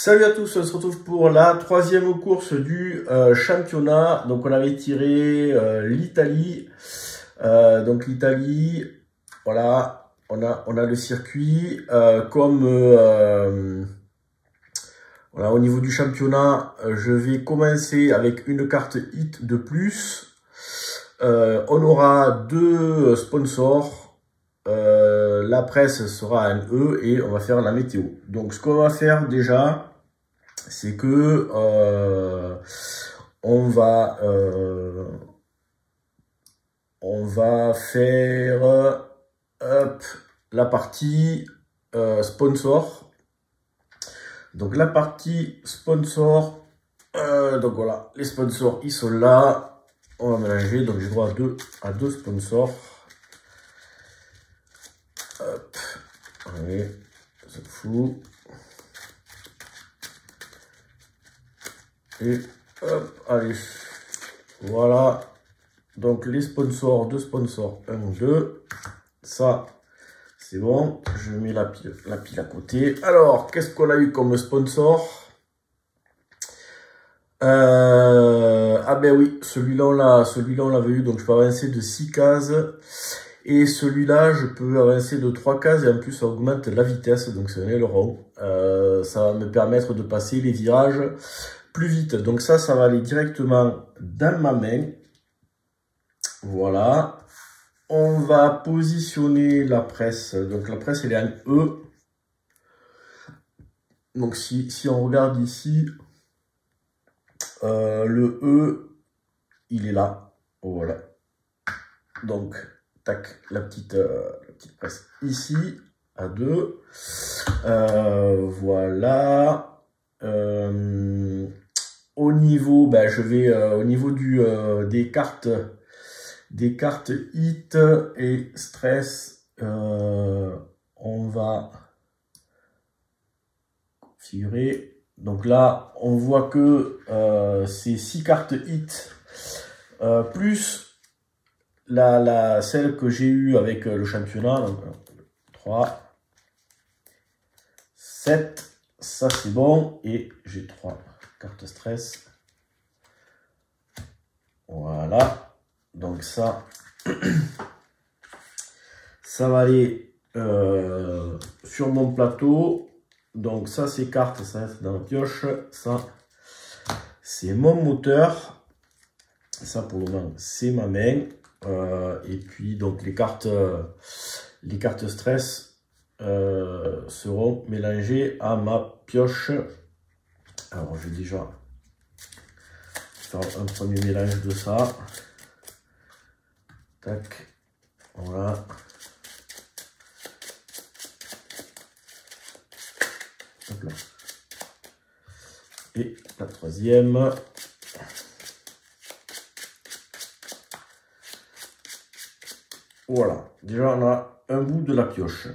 Salut à tous, on se retrouve pour la troisième course du championnat. Donc on avait tiré l'Italie. Donc l'Italie, voilà, on a le circuit. Voilà, au niveau du championnat, je vais commencer avec une carte hit de plus. On aura deux sponsors. La presse sera un E et on va faire la météo. Donc ce qu'on va faire déjà, c'est que on va faire la partie sponsor. Donc la partie sponsor, donc voilà, les sponsors ils sont là. On va mélanger, donc j'ai droit à deux sponsors. Hop, allez, ça fout. Et hop, allez, voilà. Donc les sponsors, deux sponsors, 1, 2. Ça, c'est bon. Je mets la pile à côté. Alors, qu'est-ce qu'on a eu comme sponsor? Ah ben oui, celui-là on l'avait eu, donc je peux avancer de 6 cases. Et celui-là, je peux avancer de 3 cases et en plus ça augmente la vitesse, donc c'est un aileron. Ça va me permettre de passer les virages plus vite. Donc ça va aller directement dans ma main. Voilà. On va positionner la presse. Donc la presse, elle est en E. Donc si on regarde ici, le E, il est là. Voilà. Donc, tac, la petite presse ici, à 2. Voilà. Au niveau, ben, je vais au niveau des cartes hit et stress, on va configurer. Donc là, on voit que c'est 6 cartes hit plus celle que j'ai eue avec le championnat. Donc, 3, 7, ça c'est bon. Et j'ai 3 cartes stress. Voilà. Donc ça, ça va aller sur mon plateau. Donc ça c'est cartes, ça reste dans la pioche. Ça c'est mon moteur. Ça pour le moment c'est ma main. Et puis donc les cartes stress seront mélangées à ma pioche. Alors je vais déjà faire un premier mélange de ça. Tac, voilà. Hop là. Et la troisième. Voilà, déjà on a un bout de la pioche.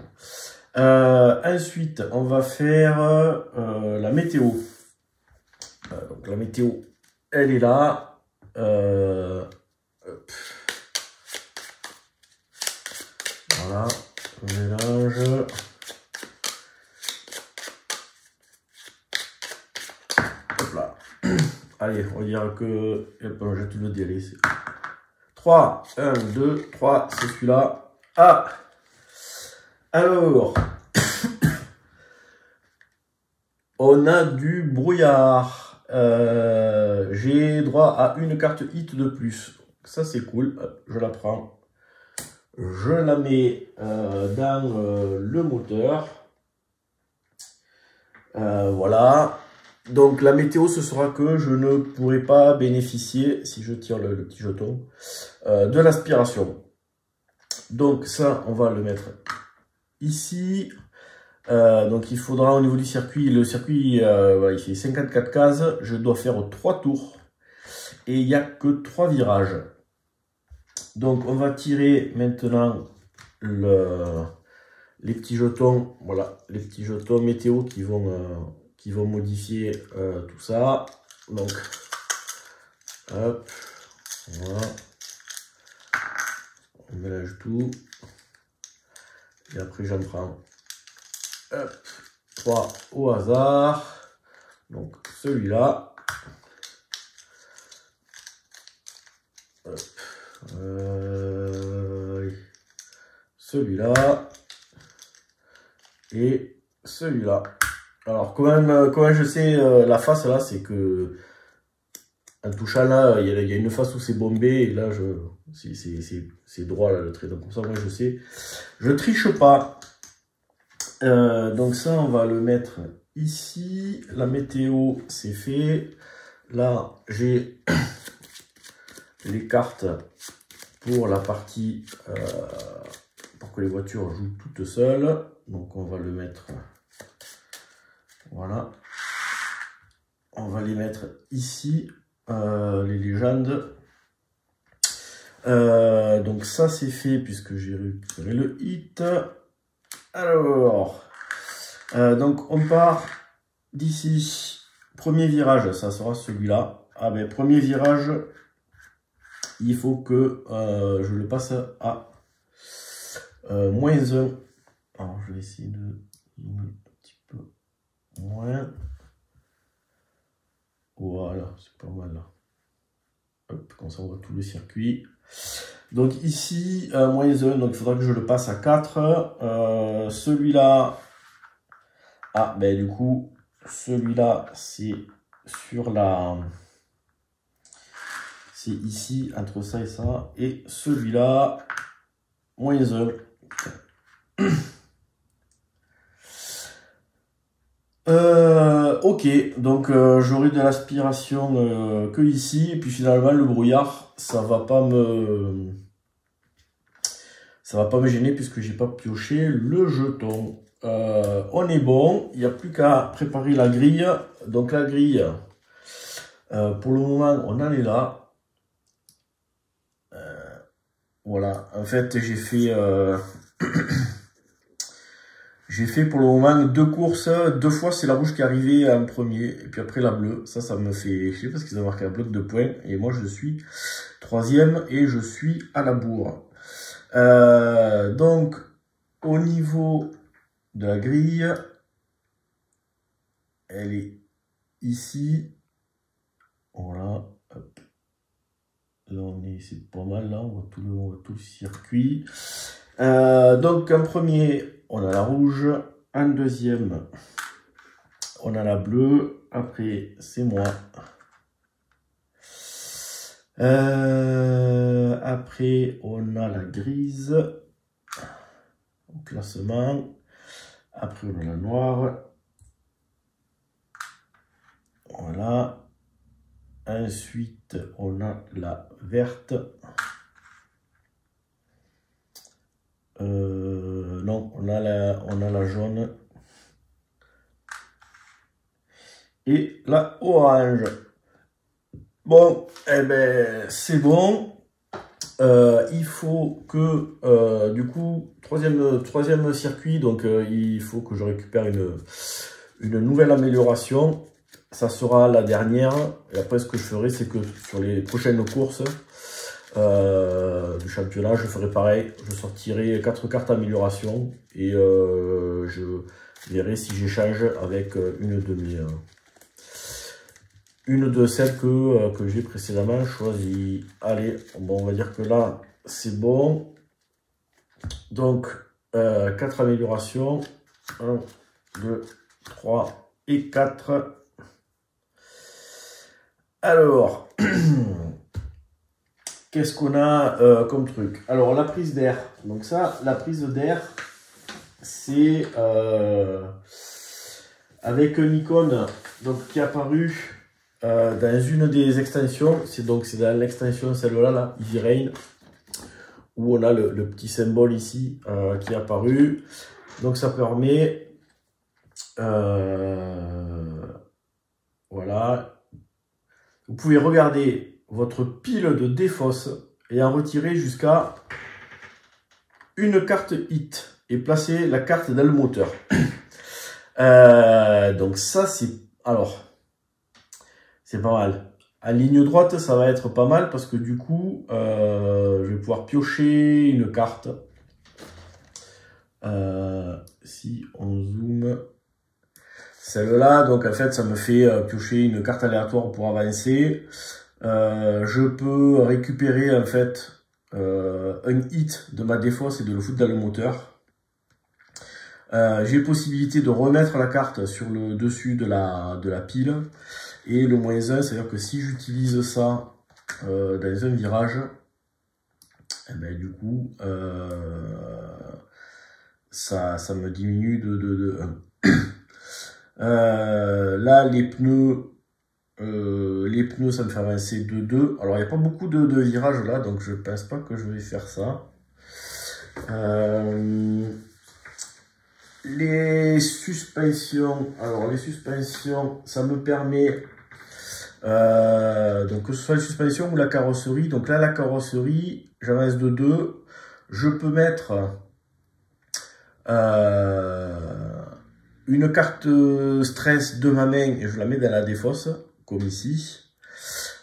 Ensuite, on va faire la météo. Donc la météo, elle est là. Voilà, on mélange. Hop là. Allez, on va dire que je vais tout le délaisser. 3, 1, 2, 3, c'est celui-là. Ah! Alors, on a du brouillard. J'ai droit à une carte hit de plus. Ça, c'est cool. Je la prends. Je la mets dans le moteur. Voilà. Donc la météo, ce sera que je ne pourrai pas bénéficier, si je tire le petit jeton, de l'aspiration. Donc ça, on va le mettre ici. Donc il faudra au niveau du circuit, le circuit, voilà, il fait 54 cases. Je dois faire 3 tours. Et il n'y a que 3 virages. Donc on va tirer maintenant les petits jetons, voilà, les petits jetons météo qui vont modifier tout ça. Donc, hop, voilà, on mélange tout. Et après, j'en prends 3 au hasard. Donc celui-là. Celui-là. Et celui-là. Alors quand je sais la face là, c'est que en touchant là, il y a une face où c'est bombé et là c'est droit là le trait. Donc comme ça moi je sais. Je triche pas. Donc ça on va le mettre ici. La météo c'est fait. Là j'ai les cartes pour la partie pour que les voitures jouent toutes seules. Donc on va le mettre. Voilà. On va les mettre ici. Les légendes. Donc ça c'est fait puisque j'ai récupéré le hit. Alors, donc on part d'ici. Premier virage, ça sera celui-là. Ah ben premier virage, il faut que je le passe à -1. Alors je vais essayer de zoomer un petit peu moins. Voilà, c'est pas mal là. Hop, comme ça on voit tout le circuit. Donc ici, -1, donc il faudra que je le passe à 4. Celui-là, ah ben du coup, celui-là c'est sur la... C'est ici, entre ça et ça. Et celui-là, -1. Ok, donc j'aurai de l'aspiration que ici, et puis finalement le brouillard, ça va pas me gêner puisque j'ai pas pioché le jeton. On est bon, il n'y a plus qu'à préparer la grille. Donc la grille, pour le moment, on en est là. Voilà, en fait j'ai fait j'ai fait pour le moment 2 courses, 2 fois c'est la rouge qui est arrivée en premier, et puis après la bleue. Ça me fait chier parce qu'ils ont marqué un bloc de points, et moi je suis 3e et je suis à la bourre. Donc, au niveau de la grille, elle est ici. Voilà, hop. Là c'est pas mal, là, on voit tout le circuit. Donc en premier, on a la rouge. En deuxième, on a la bleue. Après, c'est moi. Après, on a la grise au classement. Après, on a la noire. Voilà. Ensuite, on a la verte. Non, on a la jaune. Et la orange. Bon, eh ben, c'est bon. Il faut que, du coup, troisième circuit, donc il faut que je récupère une nouvelle amélioration. Ça sera la dernière. Et après, ce que je ferai, c'est que sur les prochaines courses du championnat, je ferai pareil. Je sortirai 4 cartes amélioration et je verrai si j'échange avec une de celles que j'ai précédemment choisies. Allez, bon, on va dire que là, c'est bon. Donc, 4 améliorations. 1, 2, 3 et 4. Alors, qu'est-ce qu'on a comme truc? Alors, la prise d'air. Donc ça, la prise d'air, c'est avec un icône donc, qui est apparu dans une des extensions. C'est dans l'extension, celle-là, là, Easy Rain, où on a le petit symbole ici qui est apparu. Donc ça permet, voilà, vous pouvez regarder votre pile de défausse et en retirer jusqu'à une carte hit et placer la carte dans le moteur. Donc ça c'est, alors, c'est pas mal. En ligne droite, ça va être pas mal parce que du coup, je vais pouvoir piocher une carte. Si on zoome, Celle-là, donc en fait, ça me fait piocher une carte aléatoire pour avancer. Je peux récupérer en fait un hit de ma défausse et de le foutre dans le moteur. J'ai possibilité de remettre la carte sur le dessus de la pile. Et le -1, c'est-à-dire que si j'utilise ça dans un virage, eh ben, du coup, ça me diminue de 1. Là, les pneus, ça me fait avancer de 2. Alors, il n'y a pas beaucoup de virages là, donc je pense pas que je vais faire ça. Les suspensions, alors les suspensions, ça me permet, donc que ce soit les suspensions ou la carrosserie. Donc là, la carrosserie, j'avance de 2. Je peux mettre une carte stress de ma main et je la mets dans la défausse, comme ici.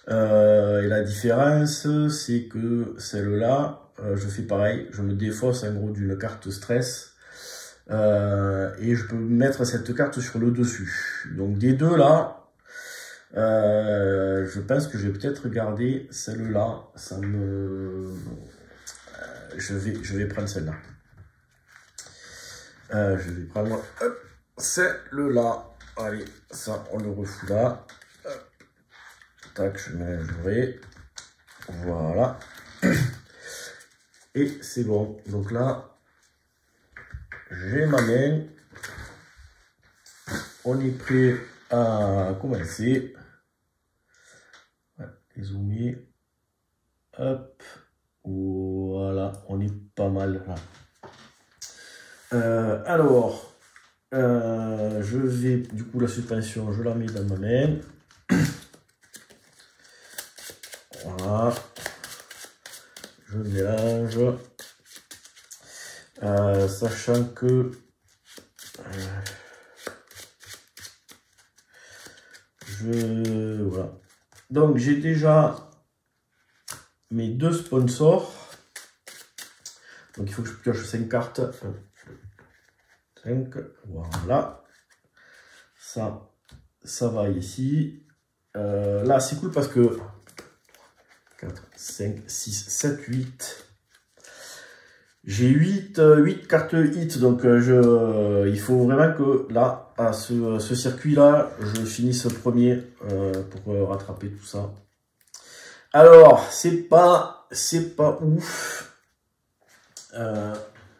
Et la différence, c'est que celle-là, je fais pareil, je me défausse en gros d'une carte stress. Et je peux mettre cette carte sur le dessus. Donc des deux là, je pense que je vais peut-être garder celle-là. Ça me, je vais prendre celle-là. Je vais prendre celle-là. Allez, ça on le refout là. Tac, je mélangerai. Voilà. Et c'est bon. Donc là. J'ai ma main, on est prêt à commencer. Les zoomer, hop, voilà, on est pas mal là. Alors, je vais, du coup la suspension, je la mets dans ma main. Voilà, je mélange. Sachant que voilà. Donc j'ai déjà mes 2 sponsors. Donc il faut que je pioche 5 cartes. 5, voilà. Ça va ici. Là c'est cool parce que 4, 5, 6, 7, 8. J'ai 8 cartes hit, donc il faut vraiment que là, à ce circuit-là, je finisse premier pour rattraper tout ça. Alors, c'est pas ouf.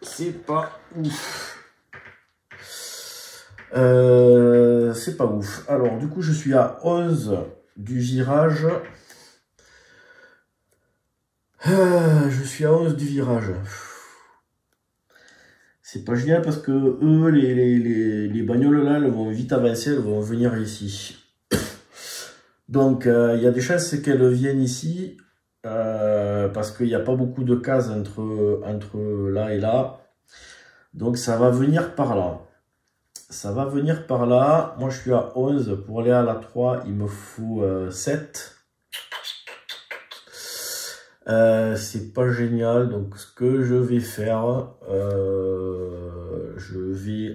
C'est pas ouf. C'est pas ouf. Alors, du coup, je suis à 11 du virage. Je suis à 11 du virage. C'est pas génial parce que eux, les bagnoles là, elles vont vite avancer, elles vont venir ici. Donc, il y a des chances qu'elles viennent ici parce qu'il n'y a pas beaucoup de cases entre là et là. Donc, ça va venir par là. Ça va venir par là. Moi, je suis à 11. Pour aller à la 3, il me faut 7. C'est pas génial, donc ce que je vais faire,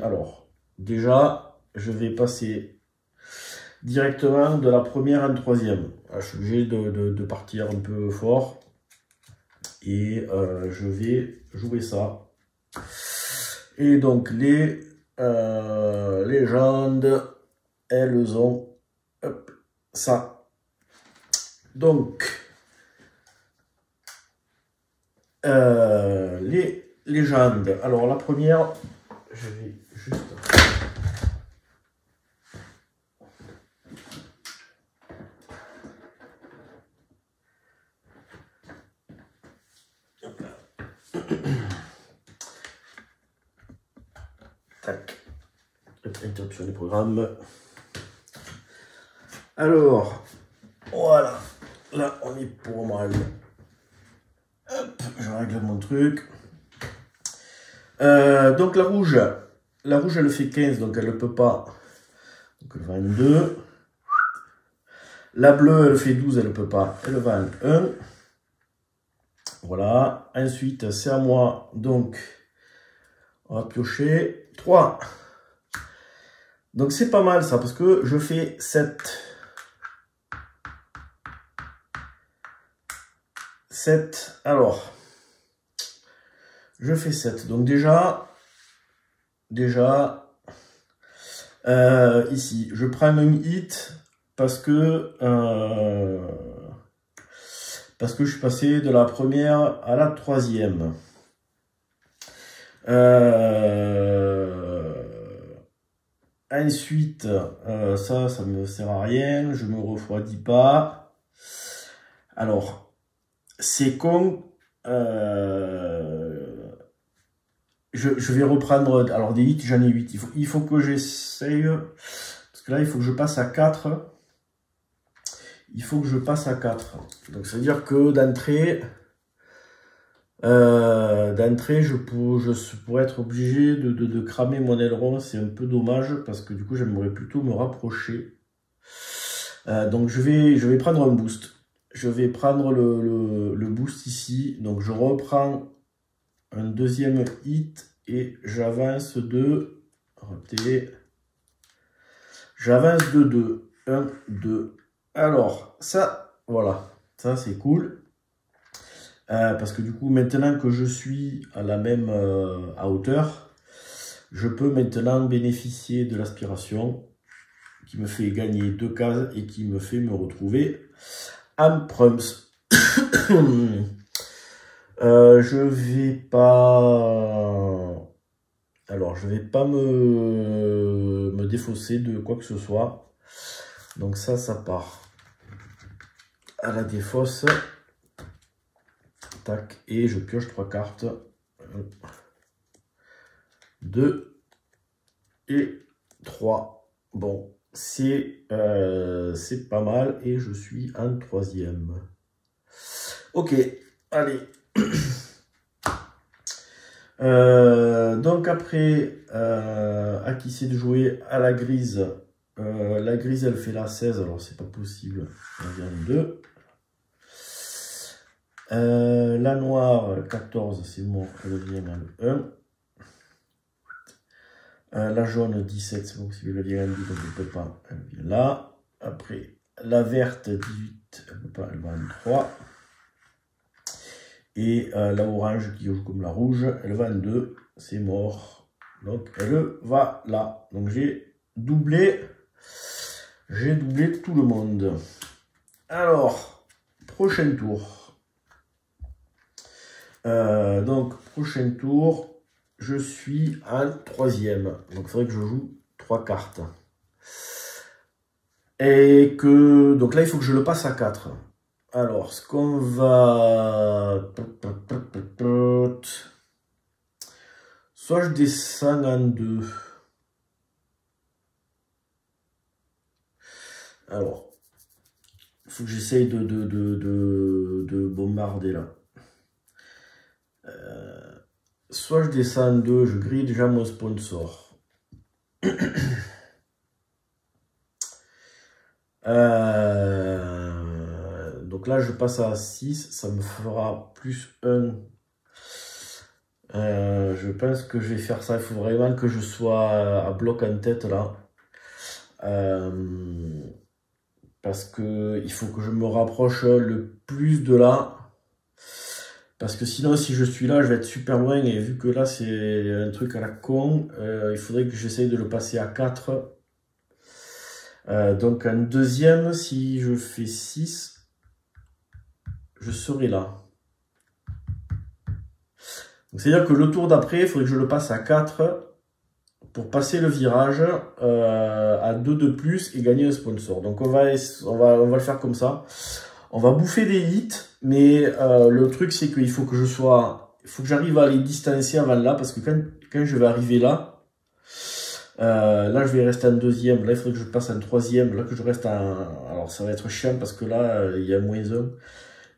alors déjà je vais passer directement de la première en troisième. Je suis obligé de partir un peu fort et je vais jouer ça. Et donc les légendes, elles ont hop, ça. Donc les légendes. Alors la première, je vais juste... Tac. Interruption du programme. Alors, voilà. Là, on est pour mal. Hop, je règle mon truc. Donc la rouge, elle fait 15, donc elle ne peut pas. Donc 22. La bleue, elle fait 12, elle ne peut pas. Elle va en 1. Voilà. Ensuite, c'est à moi. Donc, on va piocher 3. Donc c'est pas mal ça, parce que je fais 7. 7. Alors, je fais 7. Donc déjà, ici, je prends un hit parce que je suis passé de la première à la troisième. Ensuite, ça me sert à rien, je me refroidis pas. Alors, c'est con. Je vais reprendre. Alors, des hits, j'en ai 8. Il faut que j'essaye. Parce que là, il faut que je passe à 4. Il faut que je passe à 4. Donc, ça veut dire que d'entrée, je pourrais être obligé de cramer mon aileron. C'est un peu dommage parce que du coup, j'aimerais plutôt me rapprocher. Donc, je vais prendre un boost. Je vais prendre le boost ici. Donc, je reprends un deuxième hit et j'avance de... J'avance de 2. 1, 2. Alors, ça, voilà. Ça, c'est cool. Parce que du coup, maintenant que je suis à la même à hauteur, je peux maintenant bénéficier de l'aspiration qui me fait gagner 2 cases et qui me fait me retrouver en prums. Je vais pas... Alors, je vais pas me défausser de quoi que ce soit. Donc ça part à la défausse. Tac, et je pioche 3 cartes. 2 et 3. Bon, c'est pas mal et je suis en troisième. Ok, allez. Donc après, à qui c'est de jouer à la grise. La grise, elle fait la 16, alors c'est pas possible. Elle vient 2. La noire, 14, c'est mort, elle vient en 1. La jaune, 17, c'est bon, si elle vient en 2, donc elle ne peut pas, elle vient là. Après, la verte, 18, elle ne peut pas, elle va en 3. Et la orange qui joue comme la rouge, elle va en 2, c'est mort. Donc elle va là. Donc j'ai doublé tout le monde. Alors, prochain tour. Donc, prochain tour, je suis en troisième. Donc, il faudrait que je joue 3 cartes. Et que, donc là, il faut que je le passe à 4. Alors, ce qu'on va... Soit je descends en 2. Alors, il faut que j'essaye de bombarder là. Soit je descends en 2, je grille déjà mon sponsor. Donc là, je passe à 6, ça me fera plus 1. Je pense que je vais faire ça. Il faut vraiment que je sois à bloc en tête là. Parce que il faut que je me rapproche le plus de là. Parce que sinon, si je suis là, je vais être super loin. Et vu que là, c'est un truc à la con, il faudrait que j'essaye de le passer à 4. Donc en deuxième, si je fais 6, je serai là. C'est-à-dire que le tour d'après, il faudrait que je le passe à 4 pour passer le virage à 2 de plus et gagner un sponsor. Donc on va le faire comme ça. On va bouffer des hits, mais le truc c'est qu'il faut que j'arrive à les distancer avant là, parce que quand je vais arriver là, là je vais rester en deuxième, là il faudrait que je passe en troisième, là que je reste en... Alors ça va être chiant parce que là il y a moins 1.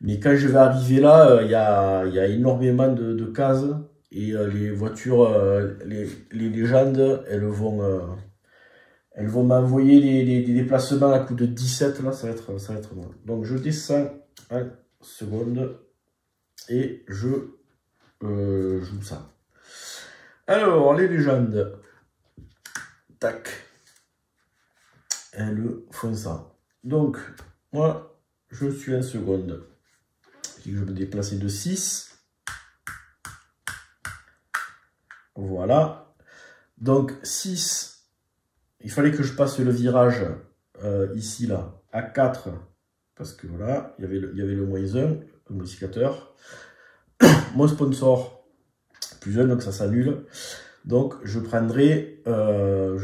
Mais quand je vais arriver là, il y a énormément de cases et les voitures, les légendes, elles vont m'envoyer des déplacements à coup de 17 là, ça va être bon. Donc je descends en seconde et je joue ça. Alors les légendes, tac. elles font ça. Donc, moi, je suis en seconde. Je vais me déplacer de 6. Voilà. Donc, 6. Il fallait que je passe le virage ici, là, à 4. Parce que voilà, il y avait le moins 1, le modificateur. Mon sponsor, plus 1, donc ça s'annule. Donc, je prendrai un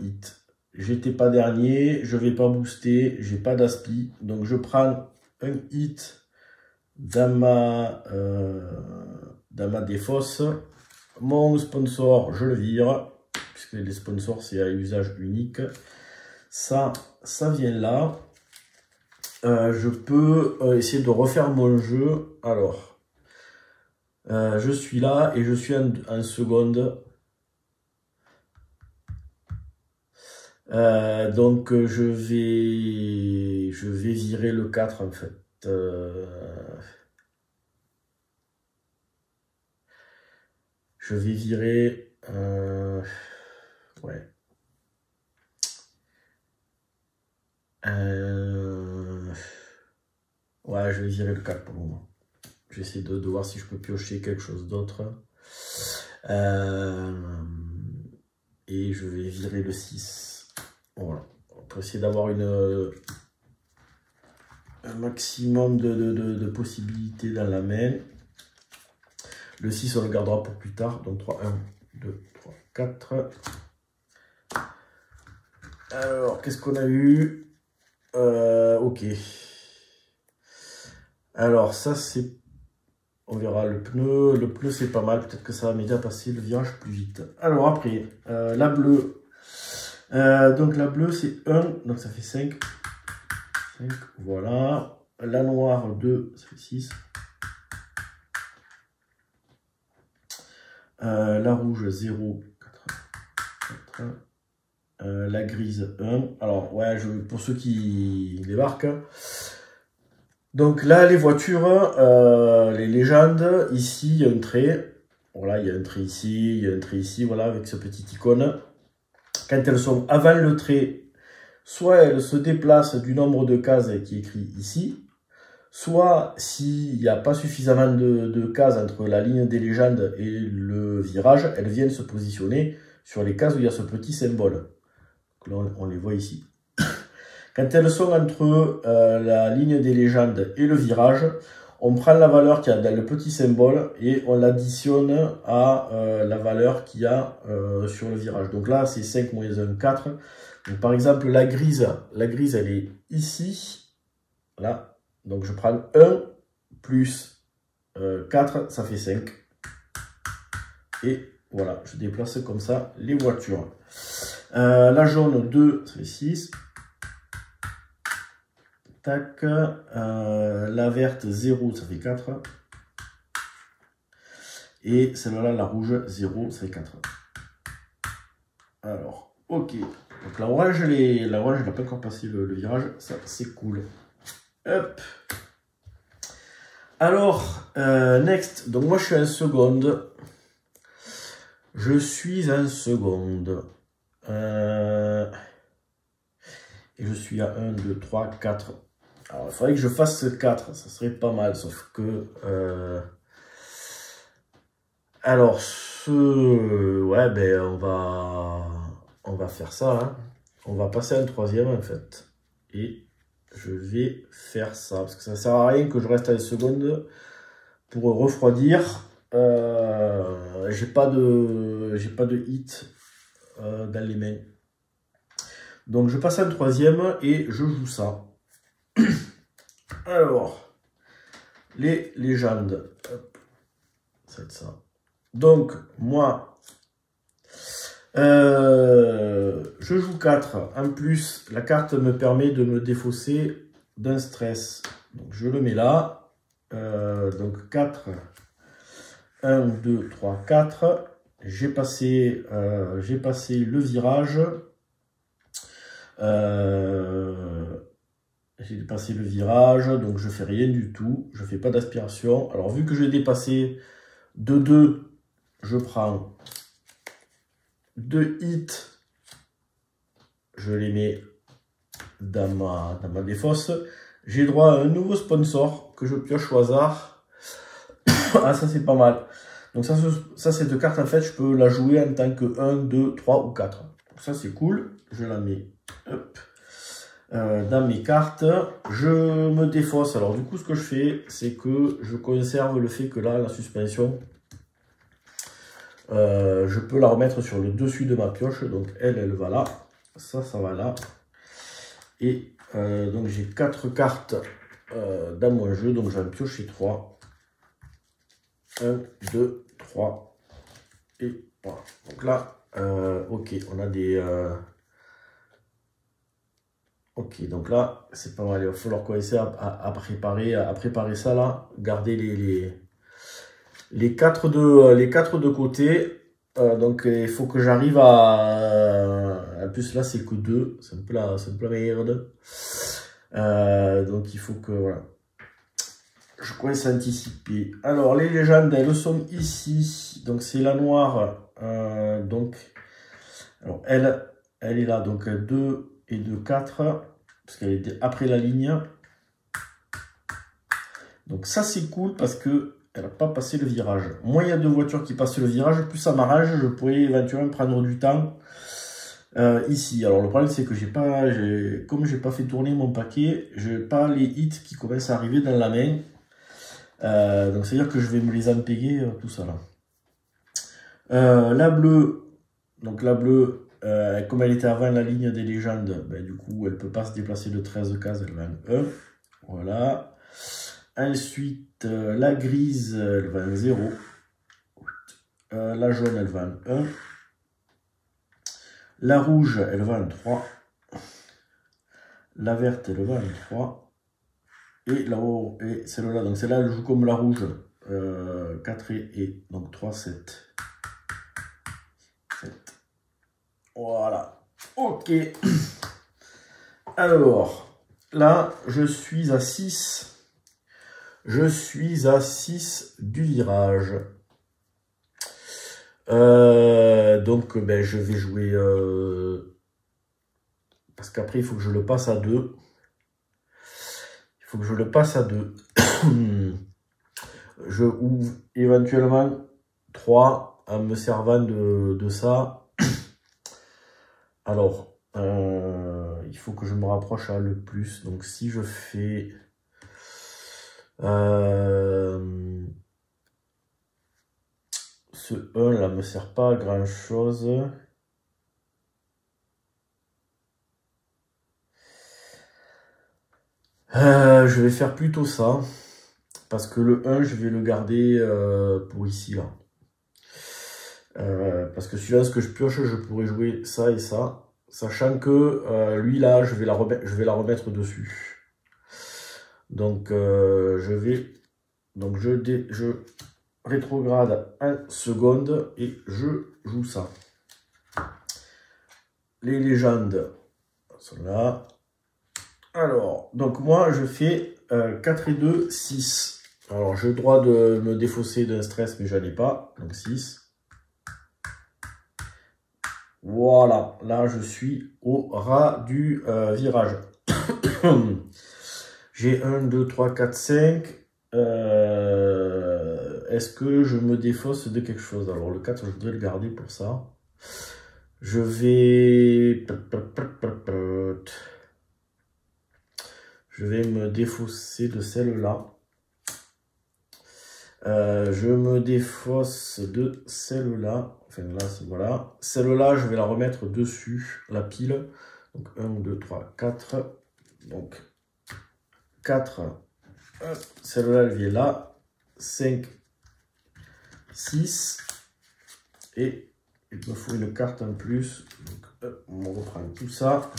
hit. J'étais pas dernier, je vais pas booster, j'ai pas d'aspi. Donc, je prends un hit dans ma défausse. Mon sponsor, je le vire, puisque les sponsors, c'est à usage unique. Ça vient là. Je peux essayer de refaire mon jeu. Alors, je suis là et je suis en seconde. Donc, je vais virer le 4 en fait. Je vais virer... ouais. Ouais, je vais virer le 4 pour le moment. Je vais essayer de voir si je peux piocher quelque chose d'autre. Et je vais virer le 6. Voilà. On peut essayer d'avoir un maximum de possibilités dans la main. Le 6, on le gardera pour plus tard. Donc 3, 1, 2, 3, 4. Alors, qu'est-ce qu'on a eu? Ok. Alors, ça, c'est... On verra le pneu. Le pneu, c'est pas mal. Peut-être que ça va m'aider à passer le virage plus vite. Alors, après, la bleue. Donc, la bleue, c'est 1. Donc, ça fait 5. 5, voilà. La noire, 2, ça fait 6. La rouge, 0, 4. 4. La grise, 1. Alors, ouais, pour ceux qui débarquent. Donc là, les voitures, les légendes, ici, il y a un trait. Voilà, il y a un trait ici, il y a un trait ici, voilà, avec ce petit icône. Quand elles sont avant le trait, soit elles se déplacent du nombre de cases qui est écrit ici, soit s'il n'y a pas suffisamment de cases entre la ligne des légendes et le virage, elles viennent se positionner sur les cases où il y a ce petit symbole. Donc là, on les voit ici. Quand elles sont entre la ligne des légendes et le virage, on prend la valeur qu'il y a dans le petit symbole et on l'additionne à la valeur qu'il y a sur le virage. Donc là, c'est 5 moins 1, 4. Donc par exemple, la grise, elle est ici. Là. Donc je prends 1 plus 4, ça fait 5. Et voilà, je déplace comme ça les voitures. La jaune, 2, ça fait 6. Tac. La verte, 0, ça fait 4. Et celle-là, la rouge, 0, ça fait 4. Alors, ok. Donc la orange, elle n'a pas encore passé le virage. Ça, c'est cool. Hop. Alors, next. Donc moi, je suis en seconde. Je suis en seconde. Et je suis à 1, 2, 3, 4. Alors, il faudrait que je fasse 4. Ça serait pas mal, sauf que... Alors, ouais, ben, on va faire ça. Hein. On va passer à un troisième, en fait. Et je vais faire ça. Parce que ça ne sert à rien que je reste à une seconde pour refroidir. J'ai pas de hit dans les mains. Donc, je passe à un troisième et je joue ça. Alors, les légendes. Hop, ça va être ça. Donc, moi, je joue 4. En plus, la carte me permet de me défausser d'un stress. Donc, je le mets là. Donc, 4. 1, 2, 3, 4. J'ai passé le virage. J'ai dépassé le virage, donc je fais rien du tout. Je fais pas d'aspiration. Alors, vu que j'ai dépassé de 2, je prends 2 hits. Je les mets dans ma défausse. J'ai droit à un nouveau sponsor que je pioche au hasard. Ah, ça c'est pas mal. Donc ça cette carte, en fait, je peux la jouer en tant que 1, 2, 3 ou 4. Donc ça c'est cool. Je la mets hop, dans mes cartes. Je me défausse. Alors du coup, ce que je fais, c'est que je conserve le fait que là, la suspension, je peux la remettre sur le dessus de ma pioche. Donc elle va là. Ça va là. Et donc j'ai 4 cartes dans mon jeu. Donc j'en pioche 3. 1, 2, 3. Et voilà. Donc là, ok, on a des... Ok, donc là, c'est pas mal. Il va falloir commencer à préparer ça là. Garder les 4 de côté. Donc il faut que j'arrive à... En plus là, c'est que 2. C'est un peu la merde. Donc il faut que... Voilà. Je commence à anticiper. Alors, les légendes, elles sont ici. Donc, c'est la noire. Donc, alors, elle est là. Donc, 2 et 2, 4. Parce qu'elle était après la ligne. Donc, ça, c'est cool parce que elle n'a pas passé le virage. Moins il y a de voitures qui passent le virage, plus ça m'arrange. Je pourrais éventuellement prendre du temps ici. Alors, le problème, c'est que comme j'ai pas fait tourner mon paquet, je n'ai pas les hits qui commencent à arriver dans la main. Donc c'est à dire que je vais me les empiler tout ça là. La bleue, donc la bleue, comme elle était avant la ligne des légendes, ben, du coup elle peut pas se déplacer de 13 cases, elle va en 1. Voilà. Ensuite la grise, elle va en 0. La jaune, elle va en 1. La rouge, elle va en 3. La verte, elle va en 3. Et là-haut, et celle-là, donc celle-là, elle joue comme la rouge. 4 et donc 3, 7. 7. Voilà. Ok. Alors, là, je suis à 6. Je suis à 6 du virage. Donc, ben, je vais jouer... parce qu'après, il faut que je le passe à 2. Il faut que je le passe à 2. Je ouvre éventuellement 3 en me servant de ça. Alors, il faut que je me rapproche à le plus. Donc, si je fais... ce 1 là me sert pas à grand chose. Je vais faire plutôt ça. Parce que le 1, je vais le garder pour ici, là. Parce que celui-là, ce que je pioche, je pourrais jouer ça et ça. Sachant que lui, là, je vais la remettre dessus. Donc, je rétrograde 1 seconde et je joue ça. Les légendes sont là. Alors, donc moi, je fais 4 et 2, 6. Alors, j'ai le droit de me défausser d'un stress, mais j'en ai pas. Donc, 6. Voilà, là, je suis au ras du virage. J'ai 1, 2, 3, 4, 5. Est-ce que je me défausse de quelque chose? Alors, le 4, je voudrais le garder pour ça. Je vais... Je vais me défausser de celle-là. Je me défausse de celle-là. Enfin là, voilà. Celle-là, je vais la remettre dessus, la pile. Donc 1, 2, 3, 4. Donc 4. Celle-là, elle vient là. 5, 6. Et il me faut une carte en plus. Donc on reprend tout ça.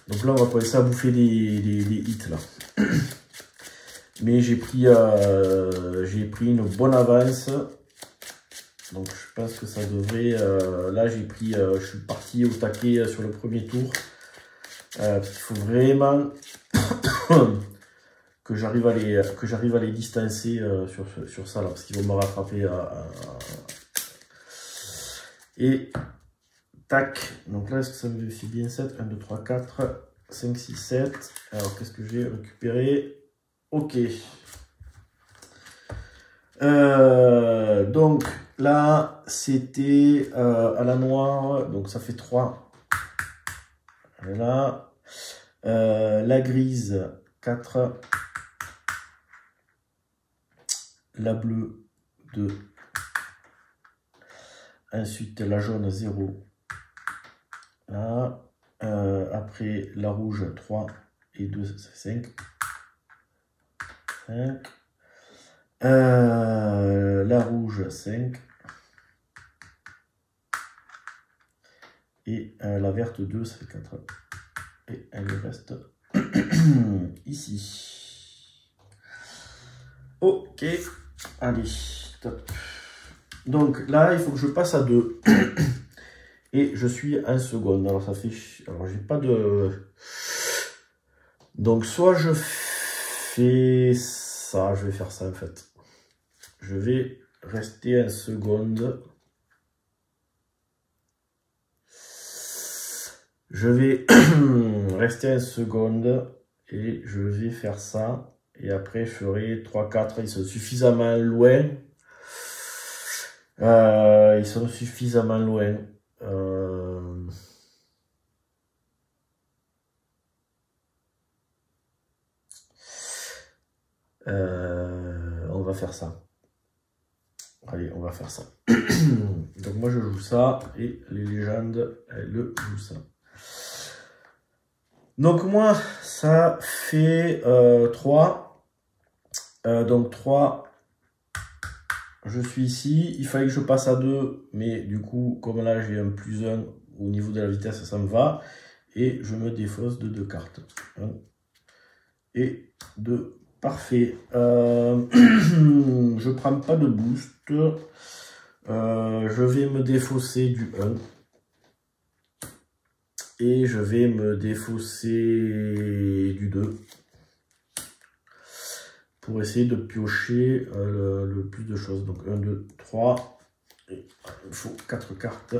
Donc là, on va commencer à bouffer des hits là. Mais j'ai pris une bonne avance. Donc je pense que ça devrait... là, je suis parti au taquet sur le premier tour. Parce qu'il faut vraiment que j'arrive à les distancer sur ça là. Parce qu'ils vont me rattraper. Et Tac. Donc là, est-ce que ça me fait bien 7? 1, 2, 3, 4, 5, 6, 7. Alors, qu'est-ce que j'ai récupéré? Ok. Donc là, c'était à la noire. Donc ça fait 3. Là. La grise, 4. La bleue, 2. Ensuite, la jaune, 0. Là. Après, la rouge, 3 et 2, c'est 5. 5. La rouge, 5. Et la verte, 2, ça fait 4. Et elle reste ici. Ok. Allez, top. Donc là, il faut que je passe à 2. Et je suis en seconde. Alors ça fait... Alors j'ai pas de... Donc soit je fais ça. Je vais faire ça en fait. Je vais rester en seconde. Je vais rester en seconde. Et je vais faire ça. Et après je ferai 3, 4. Ils sont suffisamment loin. Ils sont suffisamment loin. On va faire ça. Allez, on va faire ça. Donc moi je joue ça et les légendes, elles le jouent ça. Donc moi, ça fait 3. Donc 3, je suis ici. Il fallait que je passe à 2, mais du coup, comme là j'ai un +1 au niveau de la vitesse, ça me va. Et je me défausse de 2 cartes. 1 et 2. Parfait. Je prends pas de boost. Je vais me défausser du 1. Et je vais me défausser du 2. Pour essayer de piocher le plus de choses. Donc 1, 2, 3. Et il faut 4 cartes.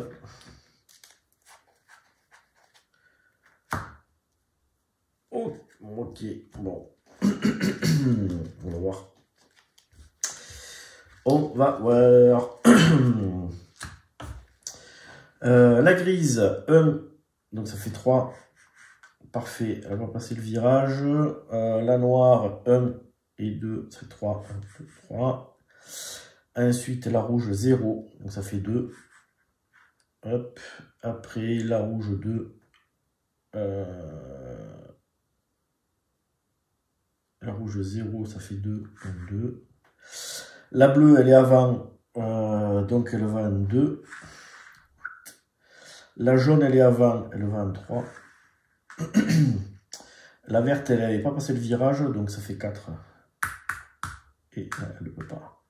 Oh, ok, bon. On va voir. On va voir. La grise, 1. Donc ça fait 3. Parfait. Elle va passer le virage. La noire, 1 et 2. C'est 3. 1, 2, 3. Ensuite, la rouge, 0. Donc ça fait 2. Hop. Après, la rouge, 2. La rouge 0, ça fait 2, 1, 2. La bleue, elle est avant, donc elle va en 2. La jaune, elle est avant, elle va en 3. La verte, elle n'avait pas passé le virage, donc ça fait 4. Et là, elle ne peut pas.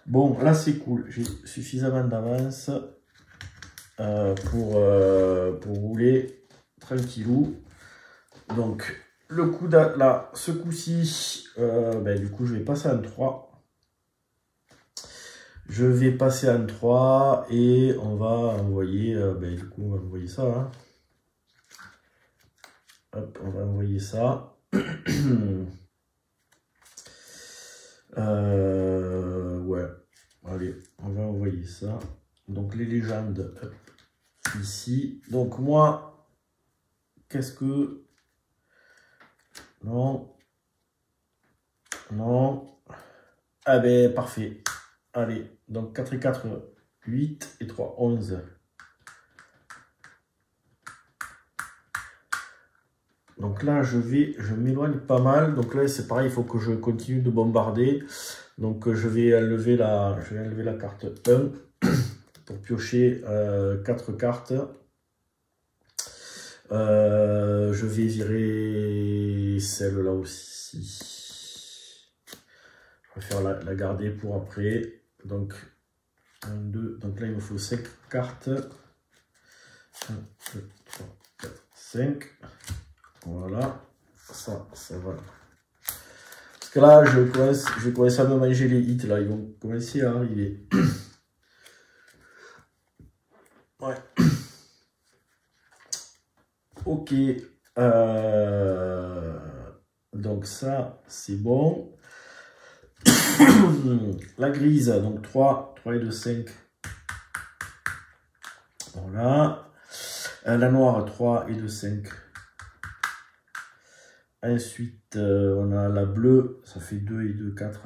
Bon, là, c'est cool. J'ai suffisamment d'avance pour rouler tranquillou. Donc... Le coup là, ce coup-ci, du coup, je vais passer en 3. Je vais passer en 3 et on va envoyer, du coup, on va envoyer ça. Hein. Hop, on va envoyer ça. Ouais, allez, on va envoyer ça. Donc, les légendes, hop, ici. Donc, moi, qu'est-ce que... Non. Non. Ah ben, parfait. Allez, donc 4 et 4, 8 et 3, 11. Donc là, je m'éloigne pas mal. Donc là, c'est pareil, il faut que je continue de bombarder. Donc je vais enlever la carte 1 pour piocher 4 cartes. Je vais virer celle-là aussi. Je préfère la garder pour après. Donc, 1, 2. Donc là, il me faut 5 cartes. 1, 2, 3, 4, 5. Voilà. Ça va. Parce que là, je vais commencer à me manger les hits. Là, ils vont commencer à arriver. Ouais. Ok. Donc ça, c'est bon. La grise, donc 3 et 2, 5. Voilà. La noire, 3 et 2, 5. Ensuite, on a la bleue, ça fait 2 et 2, 4.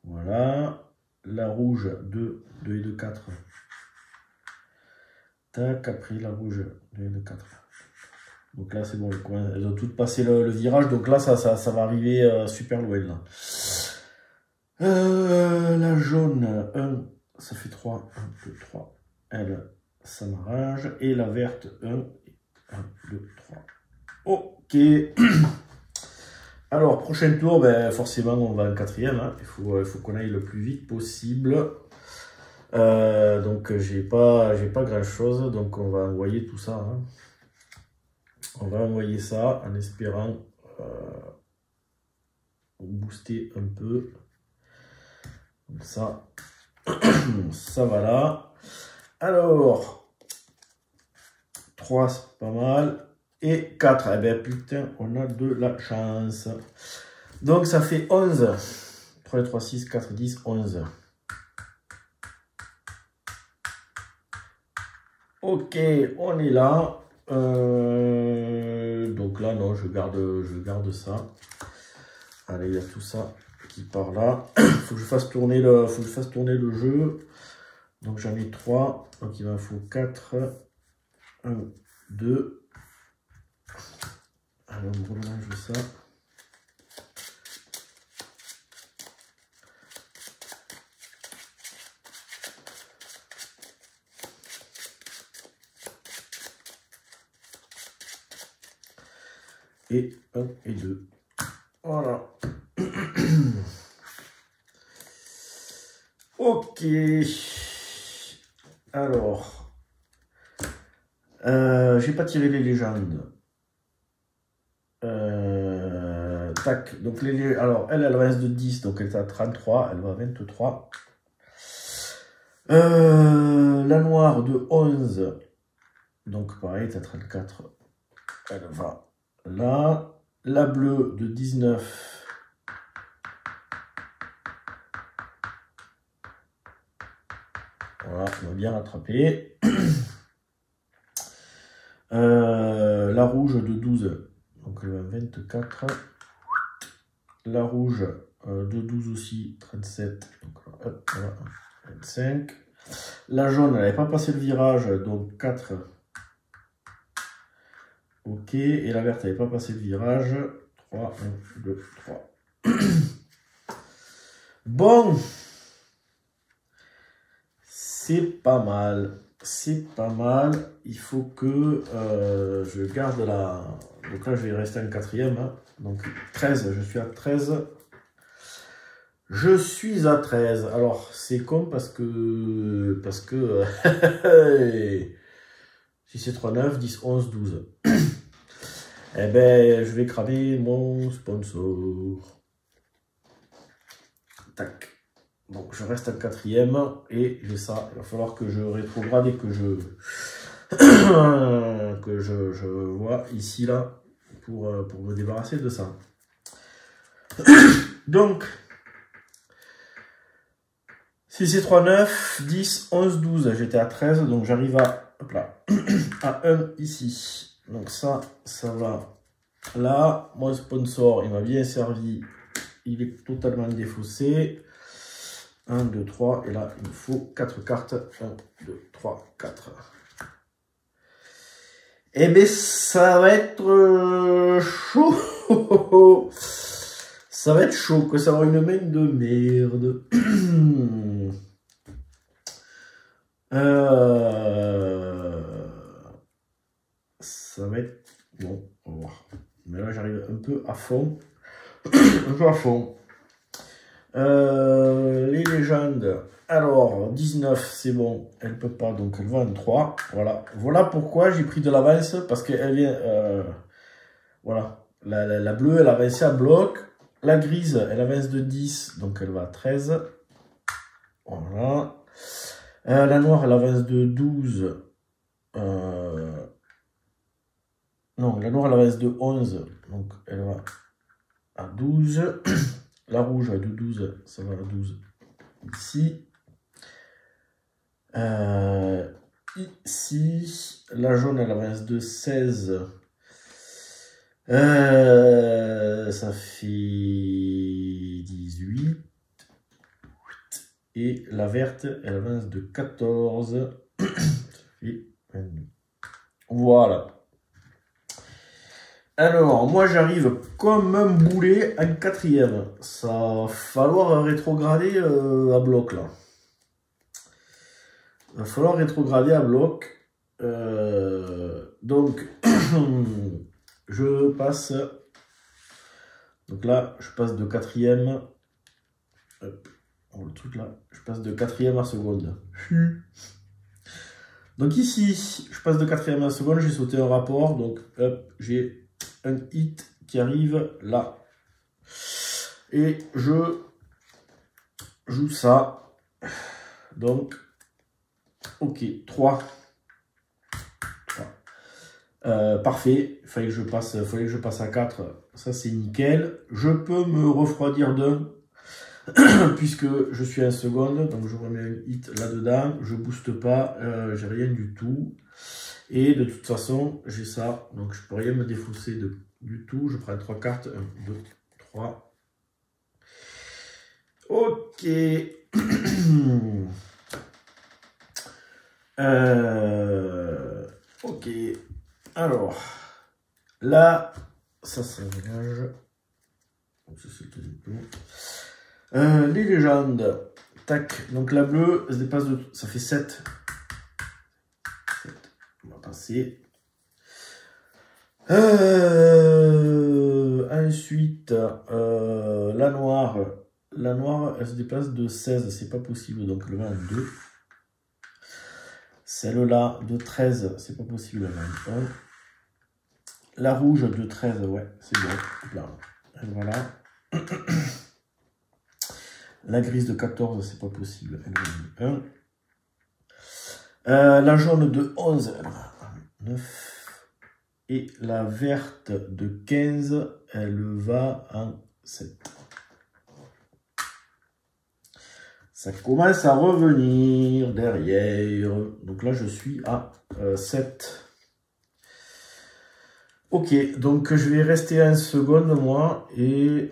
Voilà. La rouge, 2 et 2, 4. Tac, après la rouge, 2 et 2, 4. Donc là, c'est bon, elles ont toutes passé le virage. Donc là, ça va arriver super loin. Là. La jaune, 1, ça fait 3. 1, 2, 3. Elle, ça m'arrange. Et la verte, 1, 2, 3. Ok. Alors, prochain tour, ben, forcément, on va en quatrième. Hein. Il faut qu'on aille le plus vite possible. Donc, j'ai pas grand chose. Donc, on va envoyer tout ça. Hein. On va envoyer ça en espérant booster un peu. Comme ça, ça va là. Alors, 3, c'est pas mal. Et 4, eh bien putain, on a de la chance. Donc, ça fait 11. 3, 3, 6, 4, 10, 11. Ok, on est là. Donc là, non, je garde ça. Allez, il y a tout ça qui part là. Faut que je fasse tourner le jeu. Donc j'en ai 3. Donc il m'en faut 4. 1, 2. Alors on remélange ça. Et 1 et 2. Voilà. Ok. Alors. J'ai pas tiré les légendes. Tac. Donc alors elle reste de 10, donc elle est à 33, elle va à 23. La noire de 11. Donc pareil, elle est à 34. Elle va là. La bleue de 19. Voilà, on va bien rattraper. La rouge de 12. Donc elle va à 24. La rouge de 12 aussi, 37. Donc hop, voilà, 25. La jaune, elle n'avait pas passé le virage, donc 4. Ok, et la verte n'avait pas passé le virage. 3, 1, 2, 3. Bon, c'est pas mal. C'est pas mal. Il faut que je garde la... Donc là, je vais rester en quatrième. Hein. Donc 13, je suis à 13. Je suis à 13. Alors, c'est con parce que... si c'est 3, 9, 10, 11, 12. Eh ben, je vais cramer mon sponsor. Tac. Donc, je reste en quatrième et j'ai ça. Il va falloir que je rétrograde et que je vois ici, là, pour me débarrasser de ça. Donc, si c'est 3, 9, 10, 11, 12, j'étais à 13, donc j'arrive à, hop là, à 1 ici. Donc ça va là. Mon sponsor, il m'a bien servi. Il est totalement défaussé. 1, 2, 3. Et là, il me faut 4 cartes. 1, 2, 3, 4. Eh bien, ça va être chaud. Ça va être chaud, que ça va avoir une main de merde. Ça va être... Bon, on va voir. Mais là, j'arrive un peu à fond. Un peu à fond. Les légendes. Alors, 19, c'est bon. Elle peut pas, donc elle va en 3. Voilà. Voilà pourquoi j'ai pris de l'avance. Parce qu'elle vient... voilà. La bleue, elle a avancé à bloc. La grise, elle avance de 10. Donc elle va à 13. Voilà. La noire, elle avance de 12. Non, la noire, elle reste de 11. Donc, elle va à 12. La rouge de 12, ça va à 12 ici. Ici, la jaune, elle avance de 16. Ça fait 18. Et la verte, elle avance de 14. Ça fait 22. Voilà. Alors, moi j'arrive comme un boulet en 4e. Ça va falloir rétrograder à bloc là. Il va falloir rétrograder à bloc. Donc, je passe. Donc là, je passe de 4e. Hop, le truc là. Je passe de 4e à seconde. Donc ici, je passe de 4e à seconde. J'ai sauté un rapport. Donc, hop, j'ai un hit qui arrive là. Et je joue ça. Donc, ok, 3. Parfait, il fallait que je passe à 4. Ça, c'est nickel. Je peux me refroidir d'un, puisque je suis en seconde. Donc, je remets un hit là-dedans. Je booste pas, j'ai rien du tout. Et de toute façon, j'ai ça. Donc, je peux rien me défausser du tout. Je prends 3 cartes. 1, 2, 3. Ok. Ok. Alors, là, ça dégage. Ça, c'est le deuxième tour. Les légendes. Tac. Donc, la bleue, elle se dépasse de. Ça fait 7. 7. On va passer. Ensuite, la noire. La noire, elle se déplace de 16. C'est pas possible. Donc, elle va en 2. Celle-là de 13, c'est pas possible. Elle va en 1. La rouge de 13, ouais, c'est bon. Là. Et voilà. La grise de 14, c'est pas possible. Elle va en 1. La jaune de 11, elle va en 9. Et la verte de 15, elle va en 7. Ça commence à revenir derrière. Donc là, je suis à 7. Ok, donc je vais rester en seconde, moi, et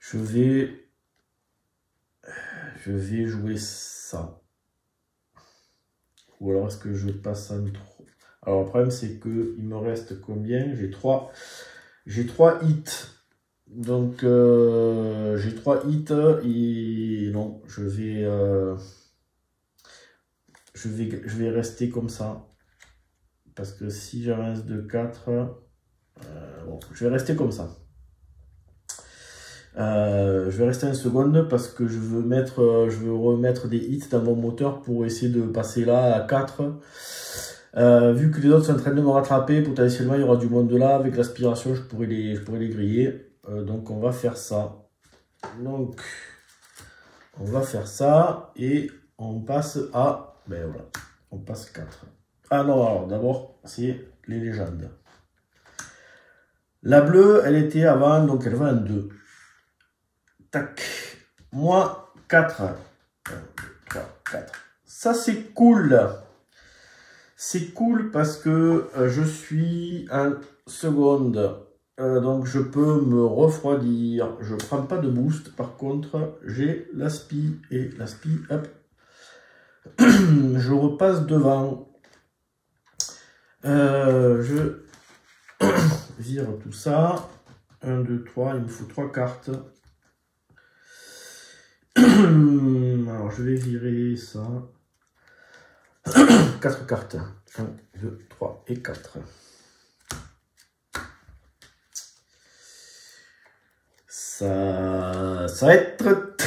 je vais jouer ça. Ou alors est-ce que je passe en 3? Alors le problème c'est que il me reste combien? J'ai 3 hits. Donc j'ai 3 hits et non, je vais rester comme ça. Parce que si j'avance de 4, bon, je vais rester comme ça. Je vais rester en seconde parce que je veux remettre des hits dans mon moteur pour essayer de passer là à 4. Vu que les autres sont en train de me rattraper, potentiellement il y aura du monde là. Avec l'aspiration, je pourrais les griller. Donc on va faire ça. Donc on va faire ça et on passe à. Ben voilà, on passe 4. Ah non, alors d'abord c'est les légendes. La bleue, elle était avant, donc elle va en 2. Tac. Moi, 4. 1, 2, 3, 4. Ça, c'est cool. C'est cool parce que je suis en seconde. Donc, je peux me refroidir. Je ne prends pas de boost. Par contre, j'ai l'aspi. Et l'aspi, hop. Je repasse devant. Je vire tout ça. 1, 2, 3. Il me faut 3 cartes. Alors, je vais virer ça. 4 cartes. 1, 2, 3 et 4. Ça va être...